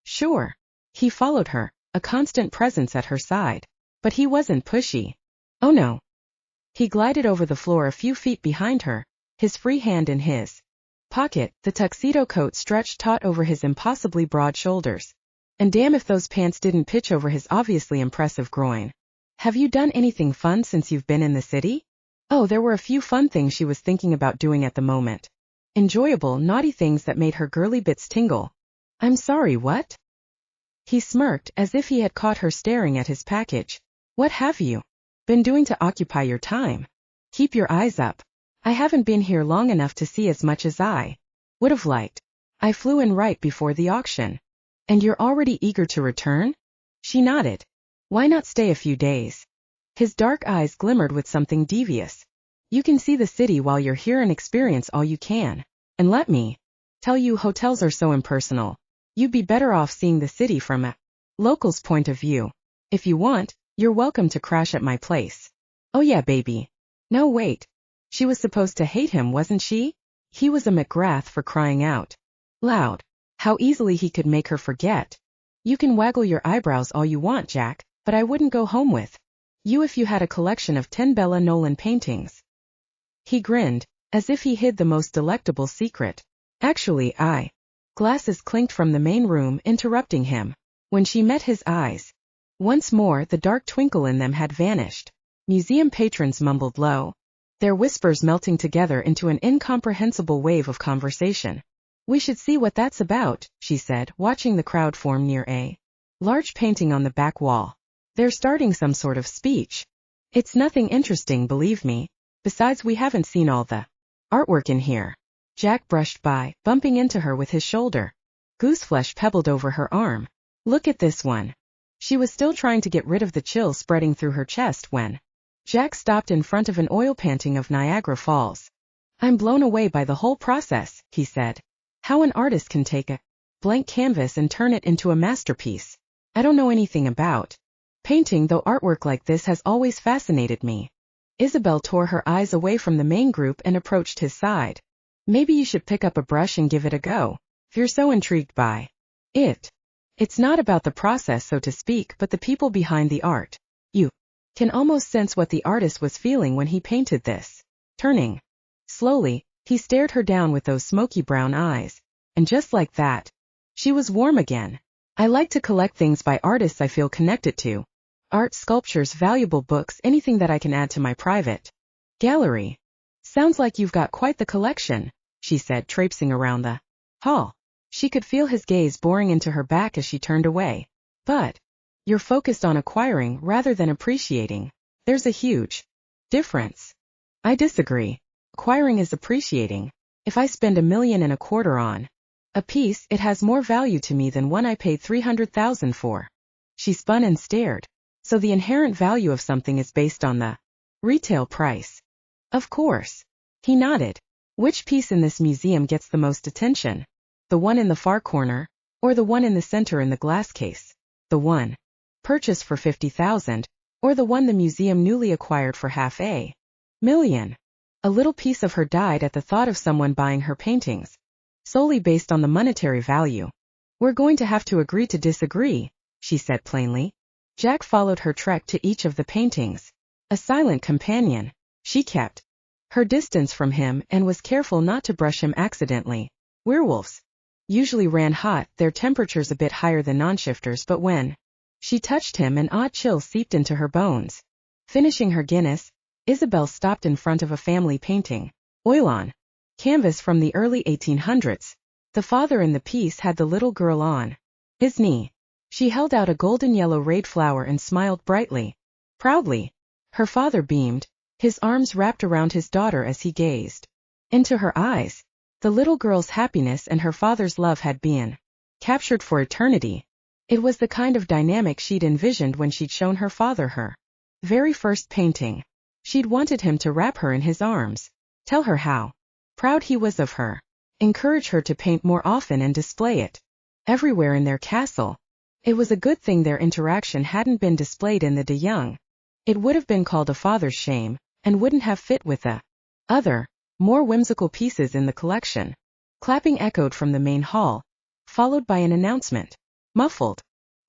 Sure. He followed her, a constant presence at her side. But he wasn't pushy. Oh no. He glided over the floor a few feet behind her, his free hand in his pocket, the tuxedo coat stretched taut over his impossibly broad shoulders. And damn if those pants didn't pitch over his obviously impressive groin. Have you done anything fun since you've been in the city? Oh, there were a few fun things she was thinking about doing at the moment. Enjoyable, naughty things that made her girly bits tingle. I'm sorry, what? He smirked, as if he had caught her staring at his package. What have you been doing to occupy your time? Keep your eyes up. I haven't been here long enough to see as much as I would have liked. I flew in right before the auction. And you're already eager to return? She nodded. Why not stay a few days? His dark eyes glimmered with something devious. You can see the city while you're here and experience all you can. And let me tell you, hotels are so impersonal. You'd be better off seeing the city from a local's point of view. If you want, you're welcome to crash at my place. Oh yeah, baby. No, wait. She was supposed to hate him, wasn't she? He was a McGrath, for crying out loud. How easily he could make her forget. You can waggle your eyebrows all you want, Jack, but I wouldn't go home with you if you had a collection of 10 Bella Nolan paintings. He grinned, as if he hid the most delectable secret. Actually, Glasses clinked from the main room, interrupting him. When she met his eyes, once more the dark twinkle in them had vanished. Museum patrons mumbled low, their whispers melting together into an incomprehensible wave of conversation. We should see what that's about, she said, watching the crowd form near a large painting on the back wall. They're starting some sort of speech. It's nothing interesting, believe me. Besides, we haven't seen all the artwork in here. Jack brushed by, bumping into her with his shoulder. Gooseflesh pebbled over her arm. Look at this one. She was still trying to get rid of the chill spreading through her chest when Jack stopped in front of an oil painting of Niagara Falls. I'm blown away by the whole process, he said. How an artist can take a blank canvas and turn it into a masterpiece. I don't know anything about painting, though artwork like this has always fascinated me. Isabelle tore her eyes away from the main group and approached his side. Maybe you should pick up a brush and give it a go, if you're so intrigued by it. It's not about the process, so to speak, but the people behind the art. You can almost sense what the artist was feeling when he painted this. Turning slowly, he stared her down with those smoky brown eyes. And just like that, she was warm again. I like to collect things by artists I feel connected to. Art, sculptures, valuable books, anything that I can add to my private gallery. Sounds like you've got quite the collection, she said, traipsing around the hall. She could feel his gaze boring into her back as she turned away. But you're focused on acquiring rather than appreciating. There's a huge difference. I disagree. Acquiring is appreciating. If I spend $1.25 million on a piece, it has more value to me than one I paid $300,000 for. She spun and stared. So the inherent value of something is based on the retail price. Of course. He nodded. Which piece in this museum gets the most attention? The one in the far corner, or the one in the center in the glass case? The one purchased for $50,000, or the one the museum newly acquired for $500,000? A little piece of her died at the thought of someone buying her paintings, solely based on the monetary value. We're going to have to agree to disagree, she said plainly. Jack followed her trek to each of the paintings. A silent companion. She kept her distance from him and was careful not to brush him accidentally. Werewolves usually ran hot, their temperatures a bit higher than non-shifters, but when she touched him, an odd chill seeped into her bones. Finishing her Guinness, Isabelle stopped in front of a family painting. Oil on canvas from the early 1800s. The father in the piece had the little girl on his knee. She held out a golden yellow rade flower and smiled brightly. Proudly. Her father beamed, his arms wrapped around his daughter as he gazed into her eyes. The little girl's happiness and her father's love had been captured for eternity. It was the kind of dynamic she'd envisioned when she'd shown her father her very first painting. She'd wanted him to wrap her in his arms, tell her how proud he was of her, encourage her to paint more often and display it everywhere in their castle. It was a good thing their interaction hadn't been displayed in the De Young. It would have been called a father's shame, and wouldn't have fit with the other, more whimsical pieces in the collection. Clapping echoed from the main hall, followed by an announcement. Muffled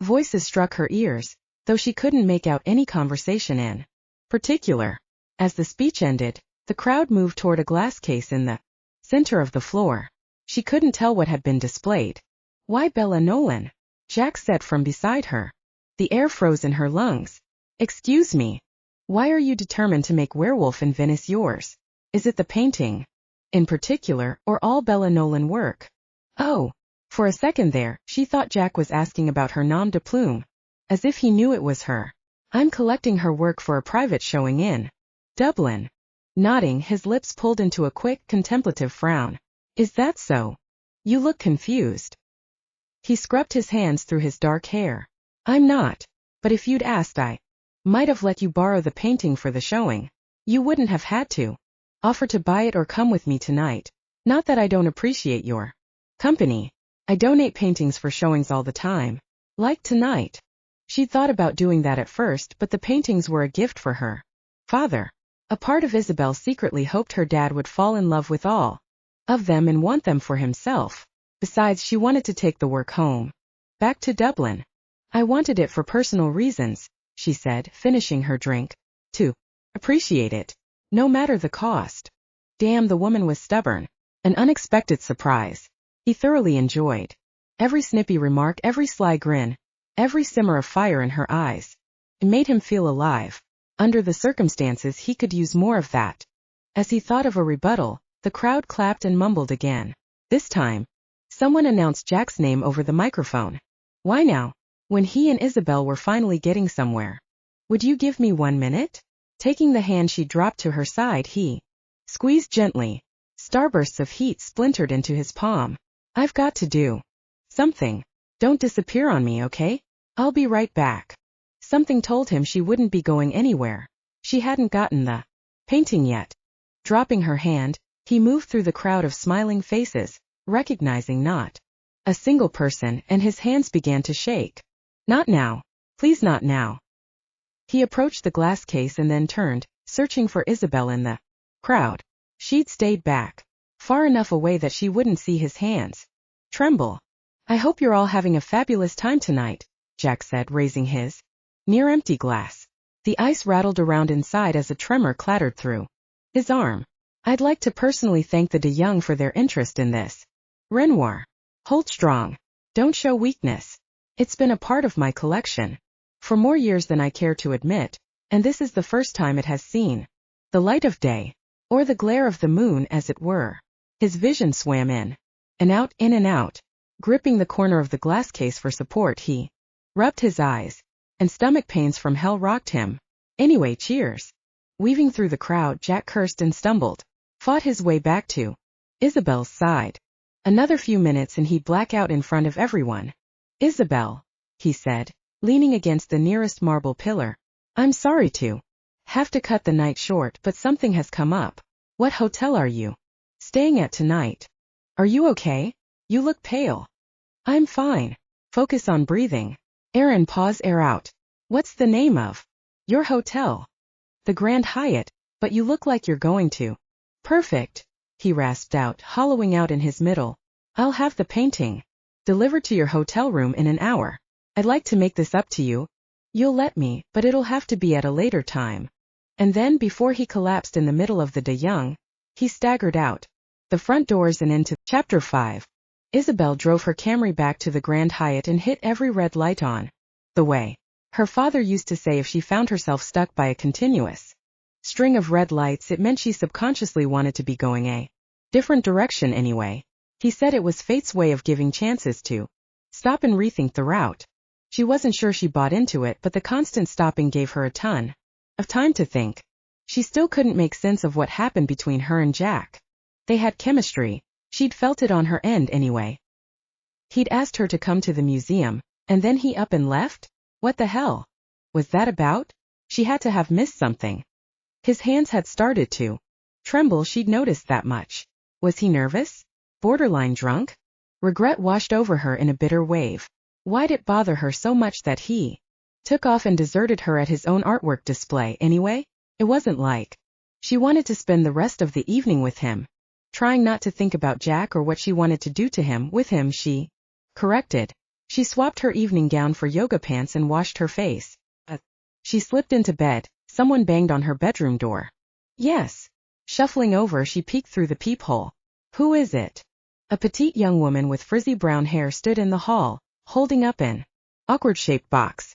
voices struck her ears, though she couldn't make out any conversation in particular. As the speech ended, the crowd moved toward a glass case in the center of the floor. She couldn't tell what had been displayed. Why Bella Nolan? Jack said from beside her. The air froze in her lungs. Excuse me. Why are you determined to make Werewolf in Venice yours? Is it the painting in particular, or all Bella Nolan work? Oh. For a second there, she thought Jack was asking about her nom de plume. As if he knew it was her. I'm collecting her work for a private showing in Dublin. Nodding, his lips pulled into a quick, contemplative frown. Is that so? You look confused. He scrubbed his hands through his dark hair. I'm not. But if you'd asked, I might have let you borrow the painting for the showing. You wouldn't have had to offer to buy it or come with me tonight. Not that I don't appreciate your company. I donate paintings for showings all the time. Like tonight. She'd thought about doing that at first, but the paintings were a gift for her father. A part of Isabelle secretly hoped her dad would fall in love with all of them and want them for himself. Besides, she wanted to take the work home. Back to Dublin. I wanted it for personal reasons, she said, finishing her drink. To appreciate it. No matter the cost. Damn, the woman was stubborn. An unexpected surprise. He thoroughly enjoyed every snippy remark, every sly grin, every simmer of fire in her eyes. It made him feel alive. Under the circumstances, he could use more of that. As he thought of a rebuttal, the crowd clapped and mumbled again. This time, someone announced Jack's name over the microphone. Why now? When he and Isabelle were finally getting somewhere. Would you give me 1 minute? Taking the hand she dropped to her side, he squeezed gently. Starbursts of heat splintered into his palm. I've got to do something. Don't disappear on me, okay? I'll be right back. Something told him she wouldn't be going anywhere. She hadn't gotten the painting yet. Dropping her hand, he moved through the crowd of smiling faces, recognizing not a single person, and his hands began to shake. Not now. Please, not now. He approached the glass case and then turned, searching for Isabelle in the crowd. She'd stayed back, far enough away that she wouldn't see his hands tremble. I hope you're all having a fabulous time tonight, Jack said, raising his near-empty glass. The ice rattled around inside as a tremor clattered through his arm. I'd like to personally thank the De Young for their interest in this. Renoir. Hold strong. Don't show weakness. It's been a part of my collection for more years than I care to admit, and this is the first time it has seen the light of day, or the glare of the moon, as it were. His vision swam in and out, gripping the corner of the glass case for support. He rubbed his eyes, and stomach pains from hell rocked him. Anyway, cheers. Weaving through the crowd, Jack cursed and stumbled, fought his way back to Isabelle's side. Another few minutes and he'd black out in front of everyone. Isabelle, he said, leaning against the nearest marble pillar. I'm sorry to have to cut the night short, but something has come up. What hotel are you staying at tonight? Are you okay? You look pale. I'm fine. Focus on breathing. Air in, pause, air out. What's the name of your hotel? The Grand Hyatt, but you look like you're going to. Perfect, he rasped out, hollowing out in his middle. I'll have the painting delivered to your hotel room in an hour. I'd like to make this up to you. You'll let me, but it'll have to be at a later time. And then before he collapsed in the middle of the de young, he staggered out the front doors and into Chapter 5. Isabelle drove her Camry back to the Grand Hyatt and hit every red light on the way. Her father used to say if she found herself stuck by a continuous string of red lights, it meant she subconsciously wanted to be going a different direction anyway. He said it was fate's way of giving chances to stop and rethink the route. She wasn't sure she bought into it, but the constant stopping gave her a ton of time to think. She still couldn't make sense of what happened between her and Jack. They had chemistry. She'd felt it on her end anyway. He'd asked her to come to the museum, and then he up and left? What the hell was that about? She had to have missed something. His hands had started to tremble, she'd noticed that much. Was he nervous? Borderline drunk? Regret washed over her in a bitter wave. Why'd it bother her so much that he took off and deserted her at his own artwork display anyway? It wasn't like she wanted to spend the rest of the evening with him. Trying not to think about Jack or what she wanted to do to him with him, she corrected. She swapped her evening gown for yoga pants and washed her face. She slipped into bed. Someone banged on her bedroom door. Yes. Shuffling over, she peeked through the peephole. Who is it? A petite young woman with frizzy brown hair stood in the hall, holding up an awkward-shaped box.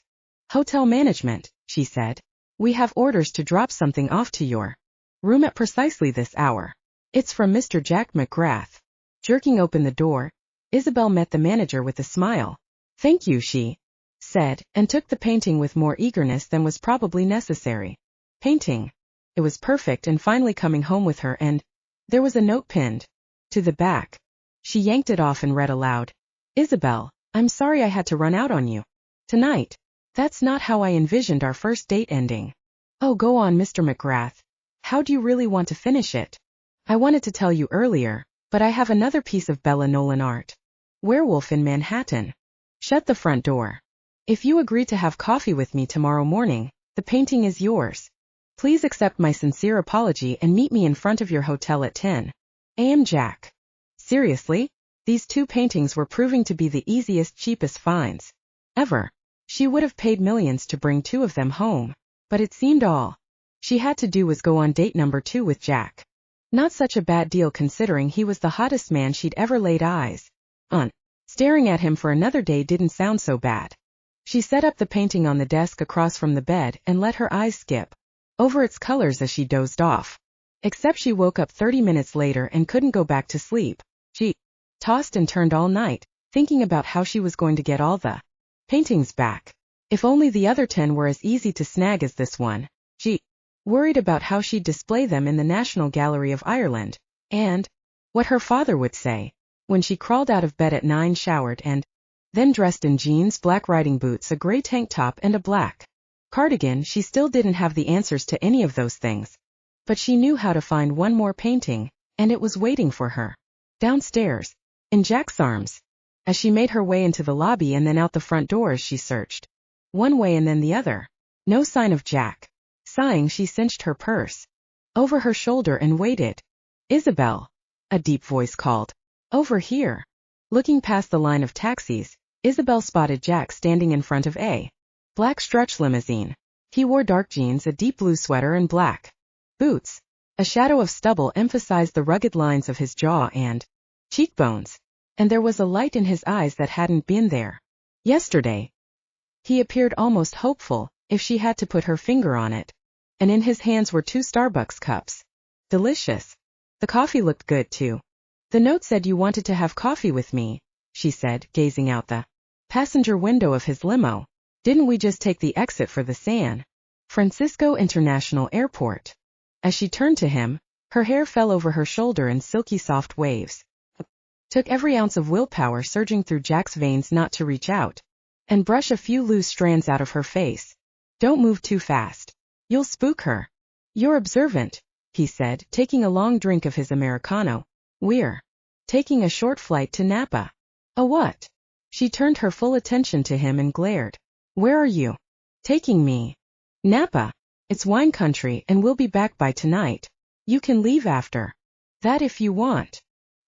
Hotel management, she said. We have orders to drop something off to your room at precisely this hour. It's from Mr. Jack McGrath. Jerking open the door, Isabelle met the manager with a smile. Thank you, she said, and took the painting with more eagerness than was probably necessary. Painting. It was perfect and finally coming home with her, and there was a note pinned to the back. She yanked it off and read aloud. Isabelle, I'm sorry I had to run out on you tonight. That's not how I envisioned our first date ending. Oh, go on, Mr. McGrath. How do you really want to finish it? I wanted to tell you earlier, but I have another piece of Bella Nolan art. Werewolf in Manhattan. Shut the front door. If you agree to have coffee with me tomorrow morning, the painting is yours. Please accept my sincere apology and meet me in front of your hotel at 10 a.m. Jack. Seriously? These two paintings were proving to be the easiest, cheapest finds ever. She would have paid millions to bring two of them home, but it seemed all she had to do was go on date number 2 with Jack. Not such a bad deal considering he was the hottest man she'd ever laid eyes on. Staring at him for another day didn't sound so bad. She set up the painting on the desk across from the bed and let her eyes skip over its colors as she dozed off. Except she woke up 30 minutes later and couldn't go back to sleep. She tossed and turned all night, thinking about how she was going to get all the paintings back. If only the other 10 were as easy to snag as this one. She worried about how she'd display them in the National Gallery of Ireland, and what her father would say. When she crawled out of bed at 9, showered and then dressed in jeans, black riding boots, a gray tank top, and a black cardigan, she still didn't have the answers to any of those things. But she knew how to find one more painting, and it was waiting for her downstairs, in Jack's arms. As she made her way into the lobby and then out the front doors, she searched one way and then the other. No sign of Jack. Sighing, she cinched her purse over her shoulder and waited. Isabelle, a deep voice called. Over here. Looking past the line of taxis, Isabelle spotted Jack standing in front of a black stretch limousine. He wore dark jeans, a deep blue sweater, and black boots. A shadow of stubble emphasized the rugged lines of his jaw and cheekbones, and there was a light in his eyes that hadn't been there yesterday. He appeared almost hopeful, if she had to put her finger on it. And in his hands were 2 Starbucks cups. Delicious. The coffee looked good too. The note said you wanted to have coffee with me, she said, gazing out the passenger window of his limo. Didn't we just take the exit for the San Francisco International Airport? As she turned to him, her hair fell over her shoulder in silky soft waves. Took every ounce of willpower surging through Jack's veins not to reach out and brush a few loose strands out of her face. Don't move too fast. You'll spook her. You're observant, he said, taking a long drink of his Americano. We're taking a short flight to Napa. A what? She turned her full attention to him and glared. Where are you taking me? Napa. It's wine country and we'll be back by tonight. You can leave after that if you want.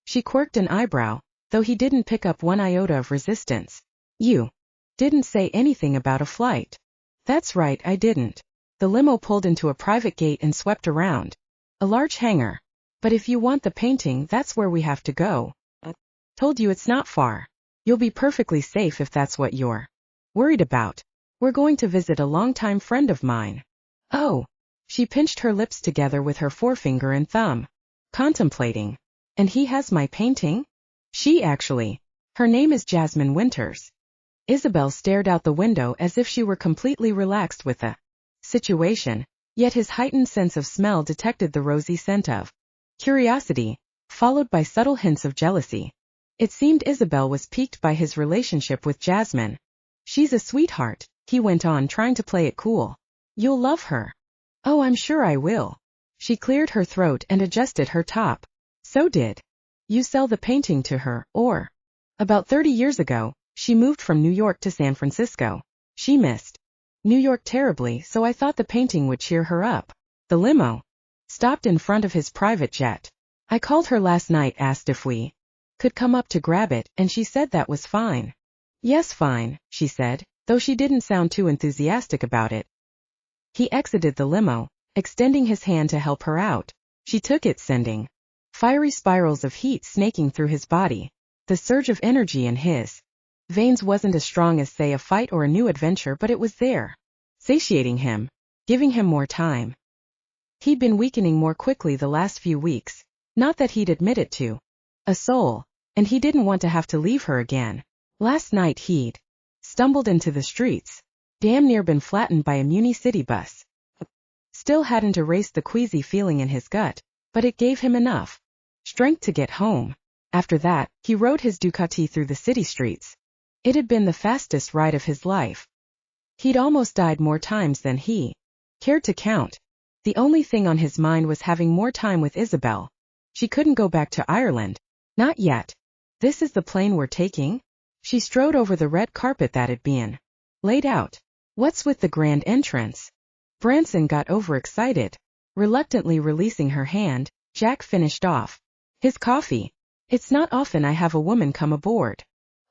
She quirked an eyebrow, though he didn't pick up one iota of resistance. You didn't say anything about a flight. That's right, I didn't. The limo pulled into a private gate and swept around. A large hangar. But if you want the painting, that's where we have to go. Told you it's not far. You'll be perfectly safe if that's what you're worried about. We're going to visit a longtime friend of mine. Oh. She pinched her lips together with her forefinger and thumb, contemplating. And he has my painting? She actually. Her name is Jasmine Winters. Isabelle stared out the window as if she were completely relaxed with the situation, yet his heightened sense of smell detected the rosy scent of curiosity, followed by subtle hints of jealousy. It seemed Isabelle was piqued by his relationship with Jasmine. She's a sweetheart, he went on, trying to play it cool. You'll love her. Oh, I'm sure I will. She cleared her throat and adjusted her top. So did you sell the painting to her, or? About 30 years ago, she moved from New York to San Francisco. She missed New York terribly, so I thought the painting would cheer her up. The limo stopped in front of his private jet. I called her last night, asked if we could come up to grab it, and she said that was fine. Yes, fine, she said, though she didn't sound too enthusiastic about it. He exited the limo, extending his hand to help her out. She took it, sending fiery spirals of heat snaking through his body. The surge of energy in his veins wasn't as strong as, say, a fight or a new adventure, but it was there, satiating him, giving him more time. He'd been weakening more quickly the last few weeks, not that he'd admit it to a soul, and he didn't want to have to leave her again. Last night he'd stumbled into the streets, damn near been flattened by a Muni City bus. Still hadn't erased the queasy feeling in his gut, but it gave him enough strength to get home. After that, he rode his Ducati through the city streets. It had been the fastest ride of his life. He'd almost died more times than he cared to count. The only thing on his mind was having more time with Isabelle. She couldn't go back to Ireland. Not yet. This is the plane we're taking? She strode over the red carpet that had been laid out. What's with the grand entrance? Branson got overexcited. Reluctantly releasing her hand, Jack finished off his coffee. It's not often I have a woman come aboard.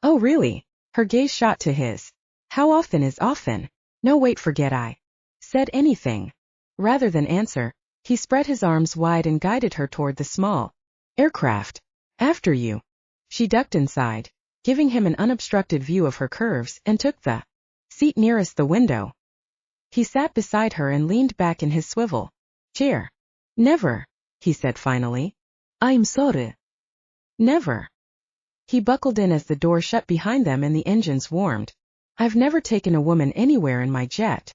Oh really? Her gaze shot to his. How often is often? No, wait, forget I said anything. Rather than answer, he spread his arms wide and guided her toward the small aircraft. After you. She ducked inside, giving him an unobstructed view of her curves, and took the seat nearest the window. He sat beside her and leaned back in his swivel chair. Never, he said finally. I'm sorry. Never. He buckled in as the door shut behind them and the engines warmed. I've never taken a woman anywhere in my jet.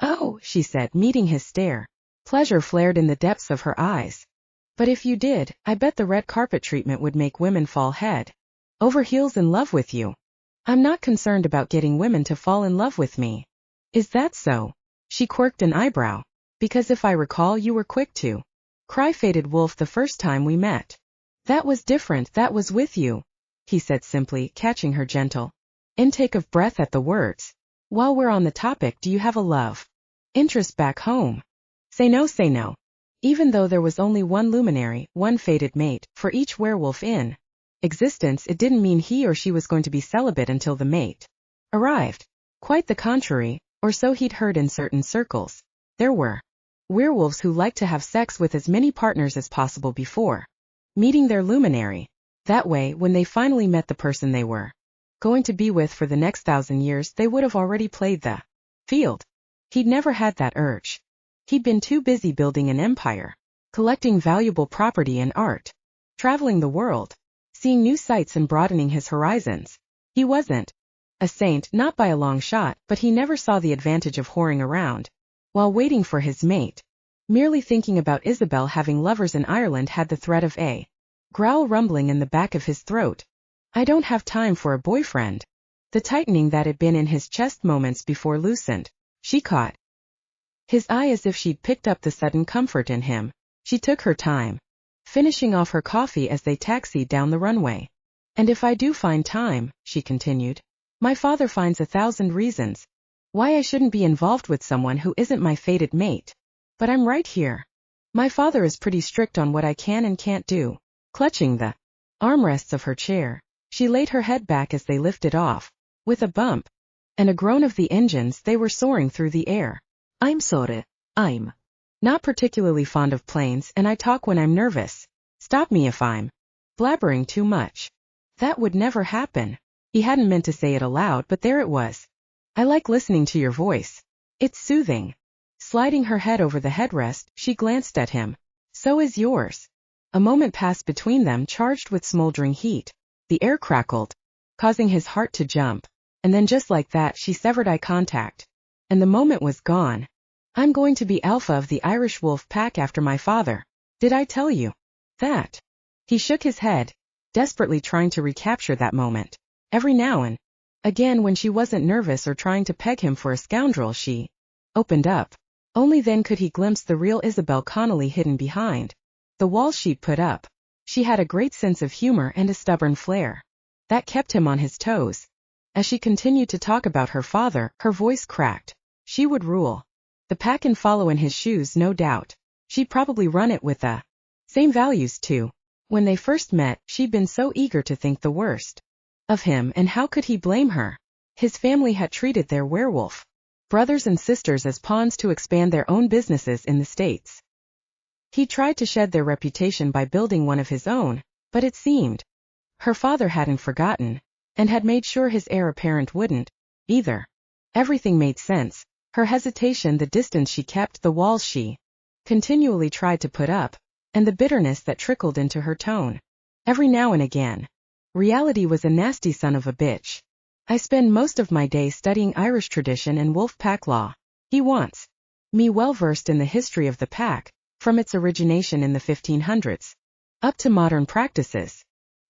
Oh, she said, meeting his stare. Pleasure flared in the depths of her eyes. But if you did, I bet the red carpet treatment would make women fall head over heels in love with you. I'm not concerned about getting women to fall in love with me. Is that so? She quirked an eyebrow. Because if I recall, you were quick to cry faded wolf the first time we met. That was different, that was with you, he said simply, catching her gentle intake of breath at the words. While we're on the topic, do you have a love interest back home? Say no, say no. Even though there was only one luminary, one fated mate, for each werewolf in existence, it didn't mean he or she was going to be celibate until the mate arrived. Quite the contrary, or so he'd heard in certain circles. There were werewolves who liked to have sex with as many partners as possible before meeting their luminary. That way, when they finally met the person they were going to be with for the next 1,000 years, they would have already played the field. He'd never had that urge. He'd been too busy building an empire, collecting valuable property and art, traveling the world, seeing new sights and broadening his horizons. He wasn't a saint, not by a long shot, but he never saw the advantage of whoring around while waiting for his mate. Merely thinking about Isabelle having lovers in Ireland had the threat of a growl rumbling in the back of his throat. I don't have time for a boyfriend. The tightening that had been in his chest moments before loosened. She caught his eye as if she'd picked up the sudden comfort in him. She took her time, finishing off her coffee as they taxied down the runway. And if I do find time, she continued, my father finds 1,000 reasons why I shouldn't be involved with someone who isn't my fated mate. But I'm right here. My father is pretty strict on what I can and can't do. Clutching the armrests of her chair, she laid her head back as they lifted off. With a bump and a groan of the engines, they were soaring through the air. I'm sorry, I'm not particularly fond of planes, and I talk when I'm nervous. Stop me if I'm blabbering too much. That would never happen. He hadn't meant to say it aloud, but there it was. I like listening to your voice. It's soothing. Sliding her head over the headrest, she glanced at him. So is yours. A moment passed between them, charged with smoldering heat. The air crackled, causing his heart to jump. And then just like that, she severed eye contact. And the moment was gone. I'm going to be alpha of the Irish wolf pack after my father. Did I tell you that? He shook his head, desperately trying to recapture that moment. Every now and again, when she wasn't nervous or trying to peg him for a scoundrel, she opened up. Only then could he glimpse the real Isabelle Connelly hidden behind the wall she'd put up. She had a great sense of humor and a stubborn flair that kept him on his toes. As she continued to talk about her father, her voice cracked. She would rule the pack and follow in his shoes, no doubt. She'd probably run it with the same values too. When they first met, she'd been so eager to think the worst of him, and how could he blame her? His family had treated their werewolf brothers and sisters as pawns to expand their own businesses in the States. He tried to shed their reputation by building one of his own, but it seemed her father hadn't forgotten, and had made sure his heir apparent wouldn't either. Everything made sense. Her hesitation, the distance she kept, the walls she continually tried to put up, and the bitterness that trickled into her tone every now and again. Reality was a nasty son of a bitch. I spend most of my day studying Irish tradition and wolf pack law. He wants me well versed in the history of the pack, from its origination in the 1500s up to modern practices.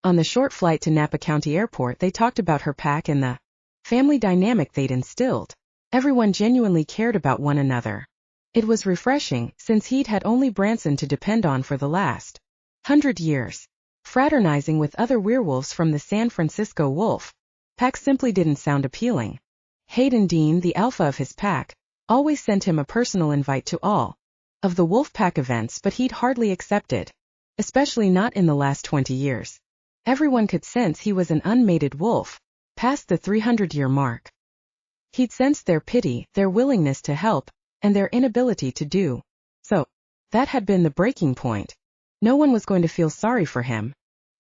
On the short flight to Napa County Airport, they talked about her pack and the family dynamic they'd instilled. Everyone genuinely cared about one another. It was refreshing, since he'd had only Branson to depend on for the last 100 years. Fraternizing with other werewolves from the San Francisco wolf pack simply didn't sound appealing. Hayden Dean, the alpha of his pack, always sent him a personal invite to all of the wolf pack events, but he'd hardly accepted, especially not in the last 20 years. Everyone could sense he was an unmated wolf, past the 300-year mark. He'd sensed their pity, their willingness to help, and their inability to do so. That had been the breaking point. No one was going to feel sorry for him.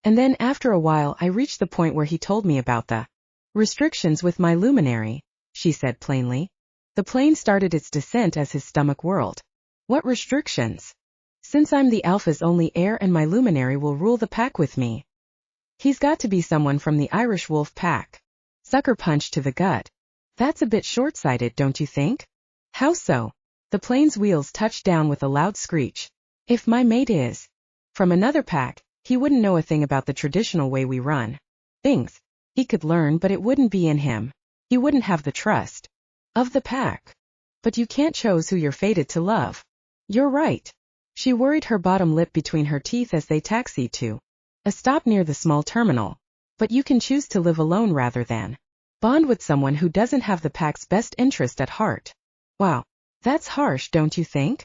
And then after a while I reached the point where he told me about the restrictions with my Luminary, she said plainly. The plane started its descent as his stomach whirled. What restrictions? Since I'm the alpha's only heir and my Luminary will rule the pack with me, he's got to be someone from the Irish wolf pack. Sucker punch to the gut. That's a bit short-sighted, don't you think? How so? The plane's wheels touched down with a loud screech. If my mate is from another pack, he wouldn't know a thing about the traditional way we run things. He could learn, but it wouldn't be in him. He wouldn't have the trust of the pack. But you can't choose who you're fated to love. You're right. She worried her bottom lip between her teeth as they taxied to a stop near the small terminal. But you can choose to live alone rather than bond with someone who doesn't have the pack's best interest at heart. Wow. That's harsh, don't you think?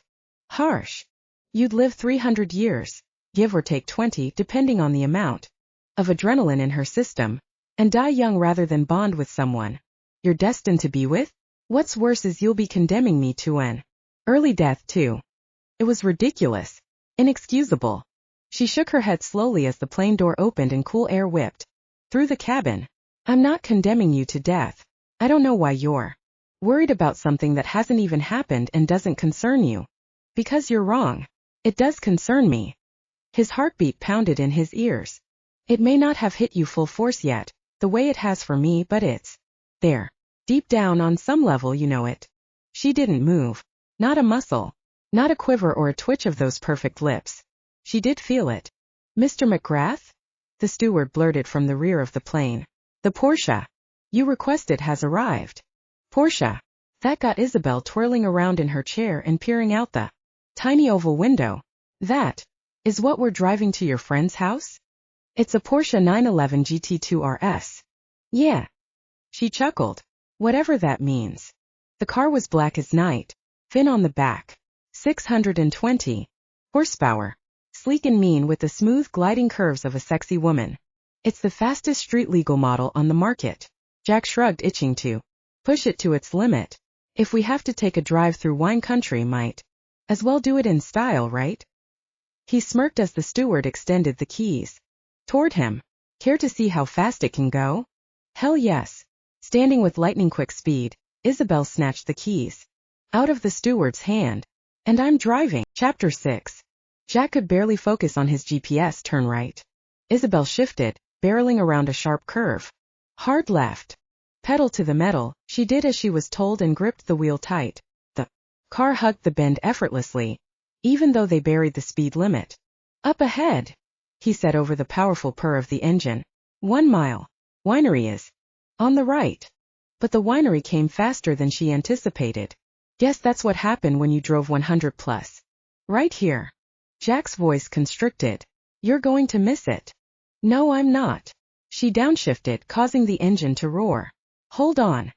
Harsh. You'd live 300 years, give or take 20, depending on the amount of adrenaline in her system, and die young rather than bond with someone you're destined to be with? What's worse is you'll be condemning me to an early death too. It was ridiculous. Inexcusable. She shook her head slowly as the plane door opened and cool air whipped through the cabin. I'm not condemning you to death. I don't know why you're worried about something that hasn't even happened and doesn't concern you. Because you're wrong. It does concern me. His heartbeat pounded in his ears. It may not have hit you full force yet, the way it has for me, but it's there. Deep down on some level you know it. She didn't move. Not a muscle. Not a quiver or a twitch of those perfect lips. She did feel it. Mr. McGrath? The steward blurted from the rear of the plane. The Porsche you requested has arrived. Porsche. That got Isabelle twirling around in her chair and peering out the tiny oval window. That is what we're driving to your friend's house? It's a Porsche 911 GT2 RS. Yeah. She chuckled. Whatever that means. The car was black as night. Fin on the back. 620 horsepower. Sleek and mean with the smooth gliding curves of a sexy woman. It's the fastest street-legal model on the market. Jack shrugged, itching to push it to its limit. If we have to take a drive through wine country, might As well do it in style, right? He smirked as the steward extended the keys toward him. Care to see how fast it can go? Hell yes. Standing with lightning-quick speed, Isabelle snatched the keys out of the steward's hand. And I'm driving. Chapter 6. Jack could barely focus on his GPS. Turn right. Isabelle shifted, barreling around a sharp curve. Hard left. Pedal to the metal, she did as she was told and gripped the wheel tight. The car hugged the bend effortlessly, even though they buried the speed limit. Up ahead, he said over the powerful purr of the engine. 1 mile. Winery is on the right. But the winery came faster than she anticipated. Guess that's what happened when you drove 100 plus. Right here. Jack's voice constricted. You're going to miss it. No, I'm not. She downshifted, causing the engine to roar. Hold on.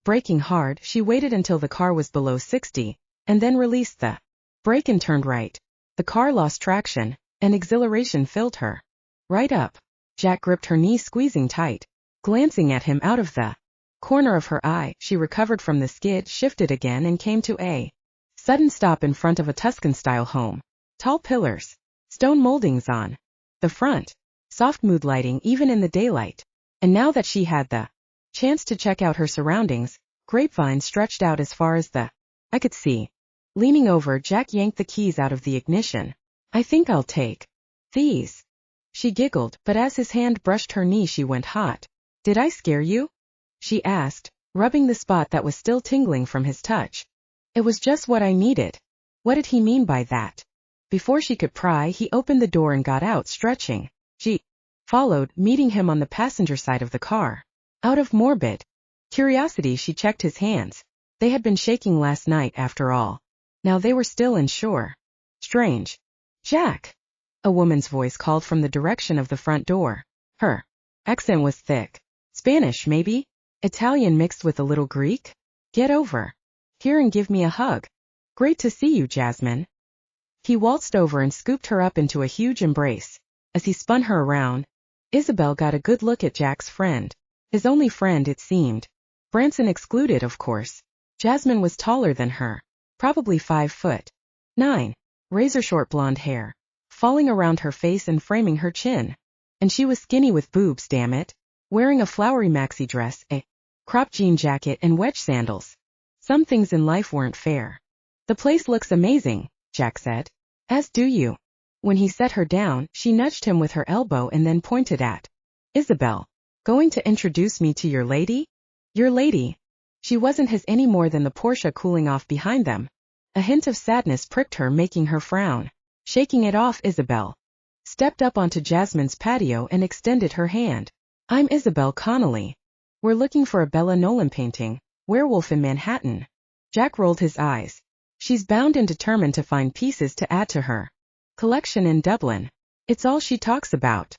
Braking hard, she waited until the car was below 60, and then released the brake and turned right. The car lost traction, and exhilaration filled her. Right up. Jack gripped her knee, squeezing tight. Glancing at him out of the corner of her eye, she recovered from the skid, shifted again, and came to a sudden stop in front of a Tuscan-style home. Tall pillars. Stone moldings on the front. Soft mood lighting even in the daylight. And now that she had the chance to check out her surroundings, grapevines stretched out as far as the eye could see. Leaning over, Jack yanked the keys out of the ignition. I think I'll take these. She giggled, but as his hand brushed her knee she went hot. Did I scare you? She asked, rubbing the spot that was still tingling from his touch. It was just what I needed. What did he mean by that? Before she could pry, he opened the door and got out, stretching. She followed, meeting him on the passenger side of the car. Out of morbid curiosity, she checked his hands. They had been shaking last night, after all. Now they were still and sure. Strange. Jack! A woman's voice called from the direction of the front door. Her accent was thick. Spanish, maybe? Italian mixed with a little Greek? Get over here and give me a hug. Great to see you, Jasmine. He waltzed over and scooped her up into a huge embrace. As he spun her around, Isabelle got a good look at Jack's friend. His only friend, it seemed. Branson excluded, of course. Jasmine was taller than her. Probably 5'9". Razor-short blonde hair, falling around her face and framing her chin. And she was skinny with boobs, damn it. Wearing a flowery maxi dress, a cropped jean jacket, and wedge sandals. Some things in life weren't fair. The place looks amazing, Jack said. As do you. When he set her down, she nudged him with her elbow and then pointed at Isabelle. Going to introduce me to your lady? Your lady. She wasn't his any more than the Porsche cooling off behind them. A hint of sadness pricked her, making her frown. Shaking it off, Isabelle stepped up onto Jasmine's patio and extended her hand. I'm Isabelle Connelly. We're looking for a Bella Nolan painting, Werewolf in Manhattan. Jack rolled his eyes. She's bound and determined to find pieces to add to her collection in Dublin. It's all she talks about.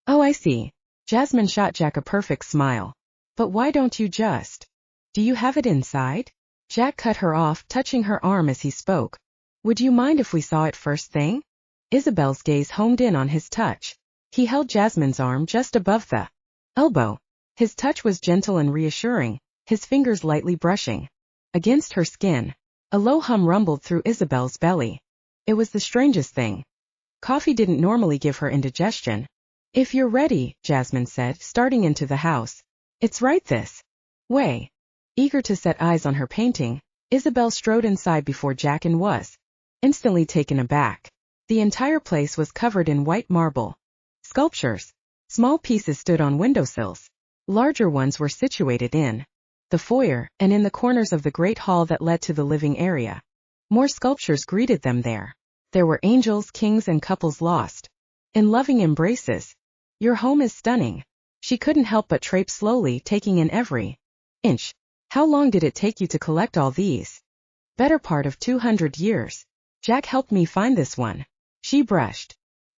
Oh, I see. Jasmine shot Jack a perfect smile. But why don't you just? Do you have it inside? Jack cut her off, touching her arm as he spoke. Would you mind if we saw it first thing? Isabelle's gaze homed in on his touch. He held Jasmine's arm just above the elbow. His touch was gentle and reassuring, his fingers lightly brushing against her skin. A low hum rumbled through Isabelle's belly. It was the strangest thing. Coffee didn't normally give her indigestion. If you're ready, Jasmine said, starting into the house. It's right this way. Eager to set eyes on her painting, Isabelle strode inside before Jack and was instantly taken aback. The entire place was covered in white marble sculptures. Small pieces stood on windowsills. Larger ones were situated in the foyer and in the corners of the great hall that led to the living area. More sculptures greeted them there. There were angels, kings, and couples lost in loving embraces. Your home is stunning. She couldn't help but traipse slowly, taking in every inch. How long did it take you to collect all these? Better part of 200 years. Jack helped me find this one. She brushed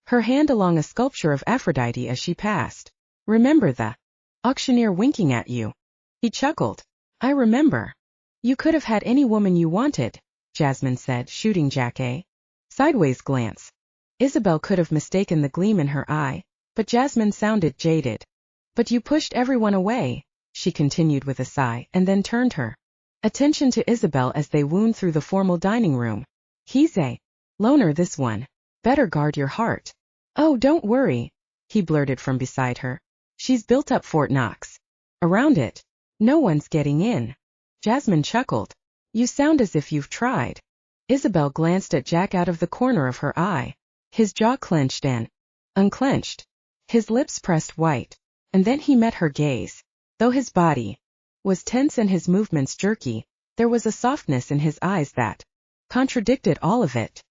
her hand along a sculpture of Aphrodite as she passed. Remember the auctioneer winking at you? He chuckled. I remember. You could have had any woman you wanted, Jasmine said, shooting Jack a sideways glance. Isabelle could have mistaken the gleam in her eye, but Jasmine sounded jaded. But you pushed everyone away, she continued with a sigh, and then turned her attention to Isabelle as they wound through the formal dining room. He's a loner, this one. Better guard your heart. Oh, don't worry, he blurted from beside her. She's built up Fort Knox. Around it, no one's getting in. Jasmine chuckled. You sound as if you've tried. Isabelle glanced at Jack out of the corner of her eye. His jaw clenched and unclenched. His lips pressed white. And then he met her gaze. Though his body was tense and his movements jerky, there was a softness in his eyes that contradicted all of it.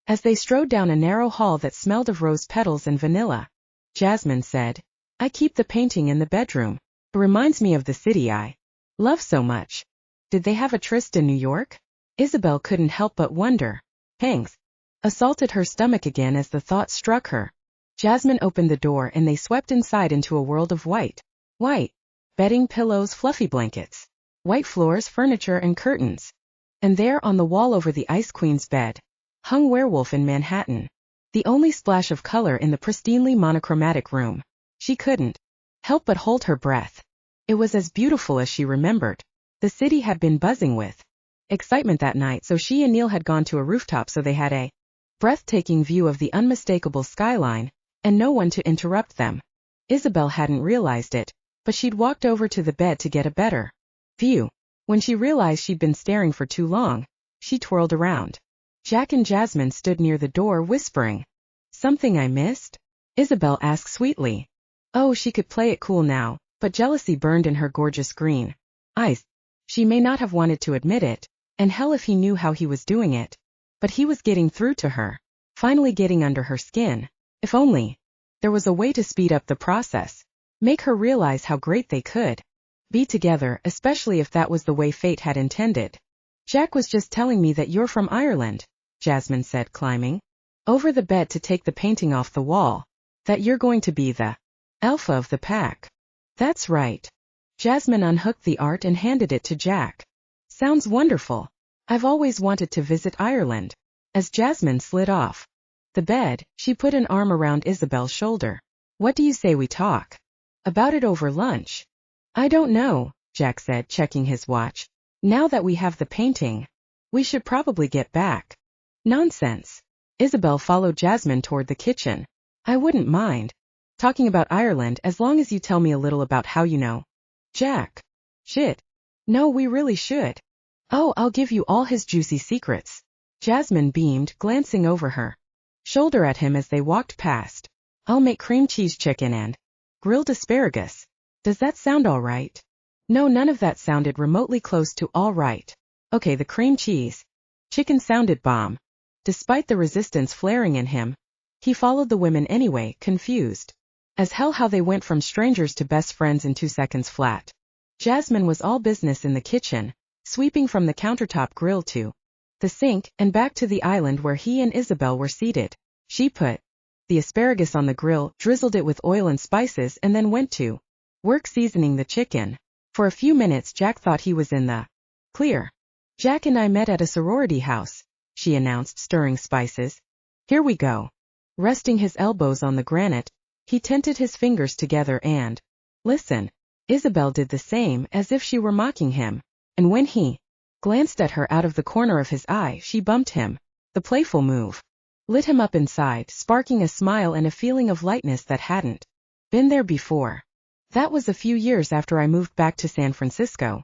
As they strode down a narrow hall that smelled of rose petals and vanilla, Jasmine said, I keep the painting in the bedroom. It reminds me of the city I love so much. Did they have a tryst in New York? Isabelle couldn't help but wonder. Pangs assaulted her stomach again as the thought struck her. Jasmine opened the door and they swept inside into a world of white bedding, pillows, fluffy blankets, white floors, furniture, and curtains. And there on the wall over the Ice Queen's bed hung Werewolf in Manhattan, the only splash of color in the pristinely monochromatic room. She couldn't help but hold her breath. It was as beautiful as she remembered. The city had been buzzing with excitement that night, so she and Neil had gone to a rooftop so they had a breathtaking view of the unmistakable skyline, and no one to interrupt them. Isabelle hadn't realized it, but she'd walked over to the bed to get a better view. When she realized she'd been staring for too long, she twirled around. Jack and Jasmine stood near the door whispering. Something I missed? Isabelle asked sweetly. Oh, she could play it cool now, but jealousy burned in her gorgeous green eyes. She may not have wanted to admit it, and hell if he knew how he was doing it. But he was getting through to her, finally getting under her skin. If only there was a way to speed up the process, make her realize how great they could be together, especially if that was the way fate had intended. Jack was just telling me that you're from Ireland, Jasmine said, climbing over the bed to take the painting off the wall. That you're going to be the alpha of the pack. That's right. Jasmine unhooked the art and handed it to Jack. Sounds wonderful. I've always wanted to visit Ireland. As Jasmine slid off the bed, she put an arm around Isabelle's shoulder. What do you say we talk about it over lunch? I don't know, Jack said, checking his watch. Now that we have the painting, we should probably get back. Nonsense. Isabelle followed Jasmine toward the kitchen. I wouldn't mind talking about Ireland as long as you tell me a little about how you know Jack. Shit. No, we really should. Oh, I'll give you all his juicy secrets. Jasmine beamed, glancing over her shoulder at him as they walked past. I'll make cream cheese chicken and grilled asparagus. Does that sound all right? No, none of that sounded remotely close to all right. Okay, the cream cheese chicken sounded bomb. Despite the resistance flaring in him, he followed the women anyway, confused as hell how they went from strangers to best friends in 2 seconds flat. Jasmine was all business in the kitchen, sweeping from the countertop grill to the sink and back to the island where he and Isabelle were seated. She put the asparagus on the grill, drizzled it with oil and spices, and then went to work seasoning the chicken. For a few minutes Jack thought he was in the clear. Jack and I met at a sorority house, she announced, stirring spices. Here we go. Resting his elbows on the granite, he tented his fingers together and listen. Isabelle did the same, as if she were mocking him, and when he glanced at her out of the corner of his eye, she bumped him. The playful move lit him up inside, sparking a smile and a feeling of lightness that hadn't been there before. That was a few years after I moved back to San Francisco.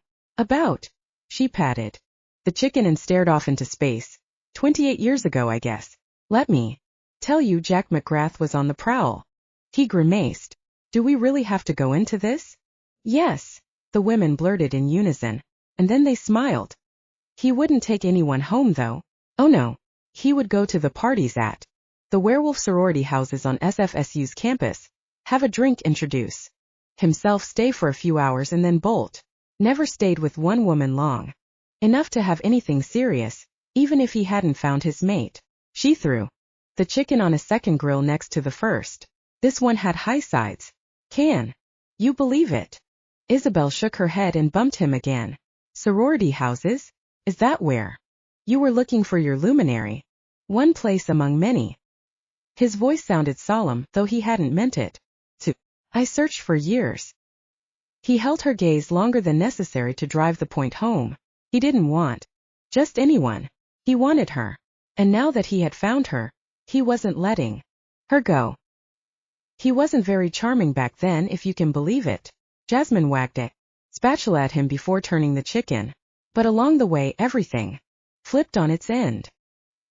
She patted the chicken and stared off into space. 28 years ago, I guess. Let me tell you, Jack McGrath was on the prowl. He grimaced. Do we really have to go into this? Yes, the women blurted in unison, and then they smiled. He wouldn't take anyone home though. Oh no. He would go to the parties at the werewolf sorority houses on SFSU's campus, have a drink, introduce himself, stay for a few hours and then bolt. Never stayed with one woman long enough to have anything serious, even if he hadn't found his mate. She threw the chicken on a second grill next to the first. This one had high sides. Can you believe it? Isabelle shook her head and bumped him again. Sorority houses? Is that where you were looking for your luminary? One place among many. His voice sounded solemn, though he hadn't meant it to. I searched for years. He held her gaze longer than necessary to drive the point home. He didn't want just anyone. He wanted her. And now that he had found her, he wasn't letting her go. He wasn't very charming back then, if you can believe it. Jasmine wagged a spatula at him before turning the chicken. But along the way everything flipped on its end.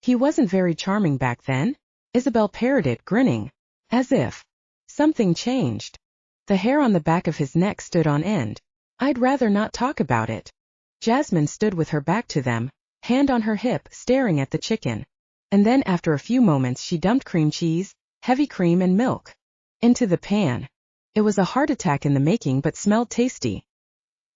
He wasn't very charming back then? Isabelle parroted, grinning, as if something changed. The hair on the back of his neck stood on end. I'd rather not talk about it. Jasmine stood with her back to them, hand on her hip, staring at the chicken. And then after a few moments she dumped cream cheese, heavy cream and milk into the pan. It was a heart attack in the making but smelled tasty.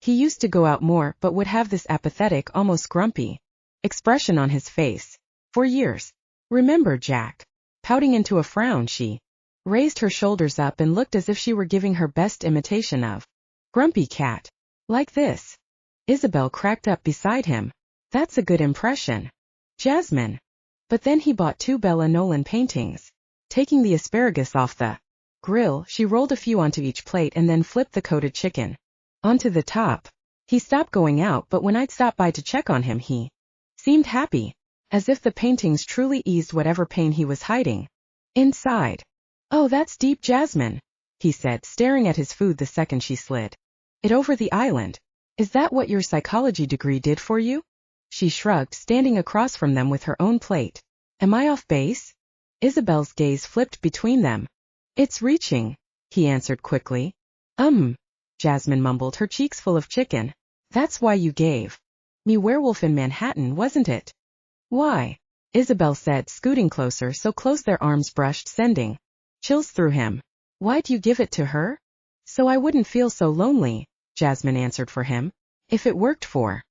He used to go out more but would have this apathetic, almost grumpy expression on his face for years. Remember Jack? Pouting into a frown, she raised her shoulders up and looked as if she were giving her best imitation of Grumpy Cat. Like this. Isabelle cracked up beside him. That's a good impression, Jasmine. But then he bought 2 Bella Nolan paintings. Taking the asparagus off the grill, she rolled a few onto each plate and then flipped the coated chicken onto the top. He stopped going out, but when I'd stop by to check on him he seemed happy, as if the paintings truly eased whatever pain he was hiding inside. Oh, that's deep, Jasmine, he said, staring at his food the second she slid it over the island. Is that what your psychology degree did for you? She shrugged, standing across from them with her own plate. Am I off base? Isabelle's gaze flipped between them. It's reaching, he answered quickly. Jasmine mumbled, her cheeks full of chicken. That's why you gave me Werewolf in Manhattan, wasn't it? Why? Isabelle said, scooting closer, so close their arms brushed, sending chills through him. Why'd you give it to her? So I wouldn't feel so lonely, Jasmine answered for him. If it worked for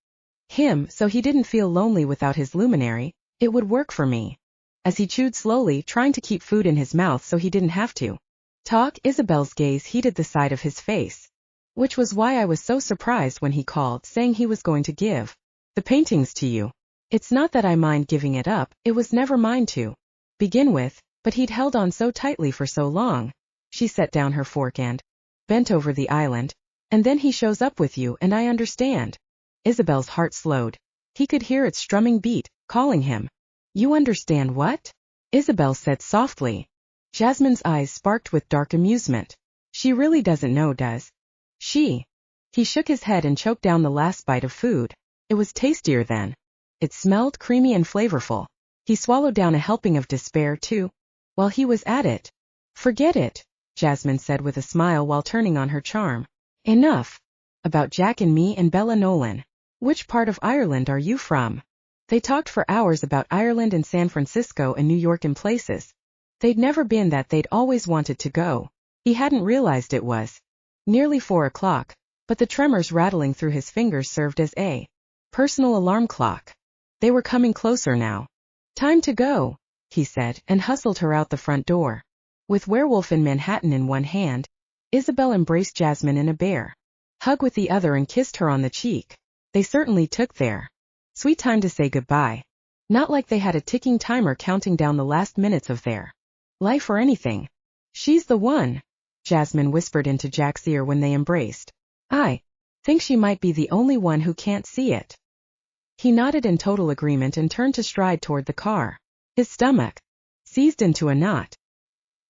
him, so he didn't feel lonely without his Luminary, it would work for me. As he chewed slowly, trying to keep food in his mouth so he didn't have to talk, Isabelle's gaze heated the side of his face. Which was why I was so surprised when he called, saying he was going to give the paintings to you. It's not that I mind giving it up, it was never mine to begin with, but he'd held on so tightly for so long. She set down her fork and bent over the island. And then he shows up with you, and I understand. Isabelle's heart slowed. He could hear its strumming beat, calling him. You understand what? Isabelle said softly. Jasmine's eyes sparked with dark amusement. She really doesn't know, does she? He shook his head and choked down the last bite of food. It was tastier then. It smelled creamy and flavorful. He swallowed down a helping of despair too, while he was at it. Forget it, Jasmine said with a smile while turning on her charm. Enough about Jack and me and Bella Nolan. Which part of Ireland are you from? They talked for hours about Ireland and San Francisco and New York and places they'd never been that they'd always wanted to go. He hadn't realized it was nearly 4 o'clock, but the tremors rattling through his fingers served as a personal alarm clock. They were coming closer now. Time to go, he said, and hustled her out the front door. With Werewolf in Manhattan in one hand, Isabelle embraced Jasmine in a bear hug with the other and kissed her on the cheek. They certainly took their sweet time to say goodbye. Not like they had a ticking timer counting down the last minutes of their life or anything. She's the one, Jasmine whispered into Jack's ear when they embraced. I think she might be the only one who can't see it. He nodded in total agreement and turned to stride toward the car. His stomach seized into a knot.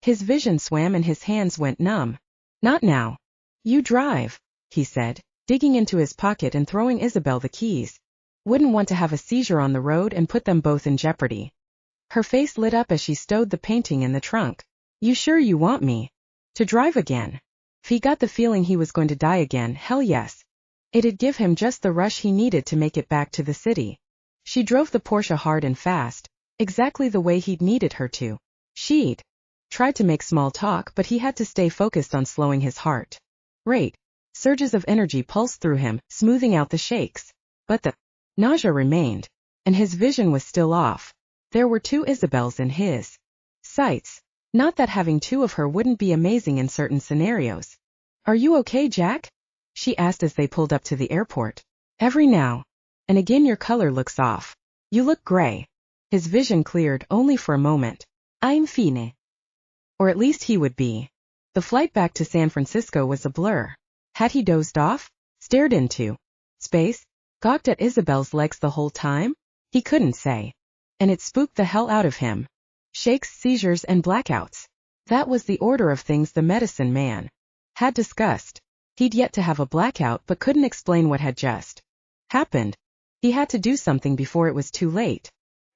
His vision swam and his hands went numb. Not now. You drive, he said, digging into his pocket and throwing Isabelle the keys. Wouldn't want to have a seizure on the road and put them both in jeopardy. Her face lit up as she stowed the painting in the trunk. You sure you want me to drive again? If he got the feeling he was going to die again, hell yes. It'd give him just the rush he needed to make it back to the city. She drove the Porsche hard and fast, exactly the way he'd needed her to. She'd tried to make small talk, but he had to stay focused on slowing his heart rate. Surges of energy pulsed through him, smoothing out the shakes. But the nausea remained, and his vision was still off. There were 2 Isabelles in his sights. Not that having 2 of her wouldn't be amazing in certain scenarios. Are you okay, Jack? She asked as they pulled up to the airport. Every now and again your color looks off. You look gray. His vision cleared only for a moment. I'm fine. Or at least he would be. The flight back to San Francisco was a blur. Had he dozed off? Stared into space? Gawked at Isabelle's legs the whole time? He couldn't say. and it spooked the hell out of him. Shakes, seizures, and blackouts. That was the order of things the medicine man had discussed. He'd yet to have a blackout but couldn't explain what had just happened. He had to do something before it was too late.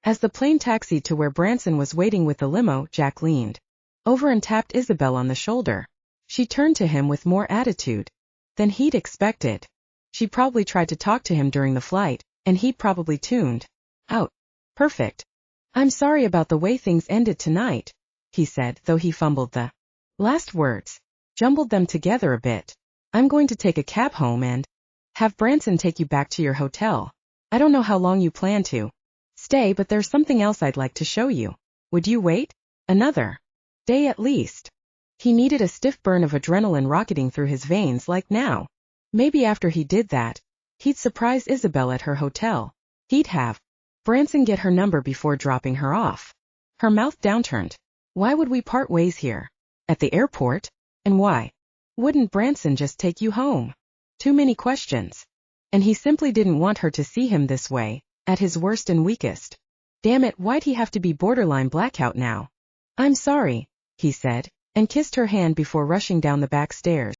As the plane taxied to where Branson was waiting with the limo, Jack leaned over and tapped Isabelle on the shoulder. She turned to him with more attitude than he'd expected. She probably tried to talk to him during the flight, and he probably tuned out. Perfect. I'm sorry about the way things ended tonight, he said, though he fumbled the last words, jumbled them together a bit. I'm going to take a cab home and have Branson take you back to your hotel. I don't know how long you plan to stay, but there's something else I'd like to show you. Would you wait? Another day at least. He needed a stiff burn of adrenaline rocketing through his veins like now. Maybe after he did that, he'd surprise Isabelle at her hotel. He'd have Branson get her number before dropping her off. Her mouth downturned. Why would we part ways here? At the airport? And why wouldn't Branson just take you home? Too many questions. And he simply didn't want her to see him this way, at his worst and weakest. Damn it, why'd he have to be borderline blackout now? I'm sorry, he said, and kissed her hand before rushing down the back stairs.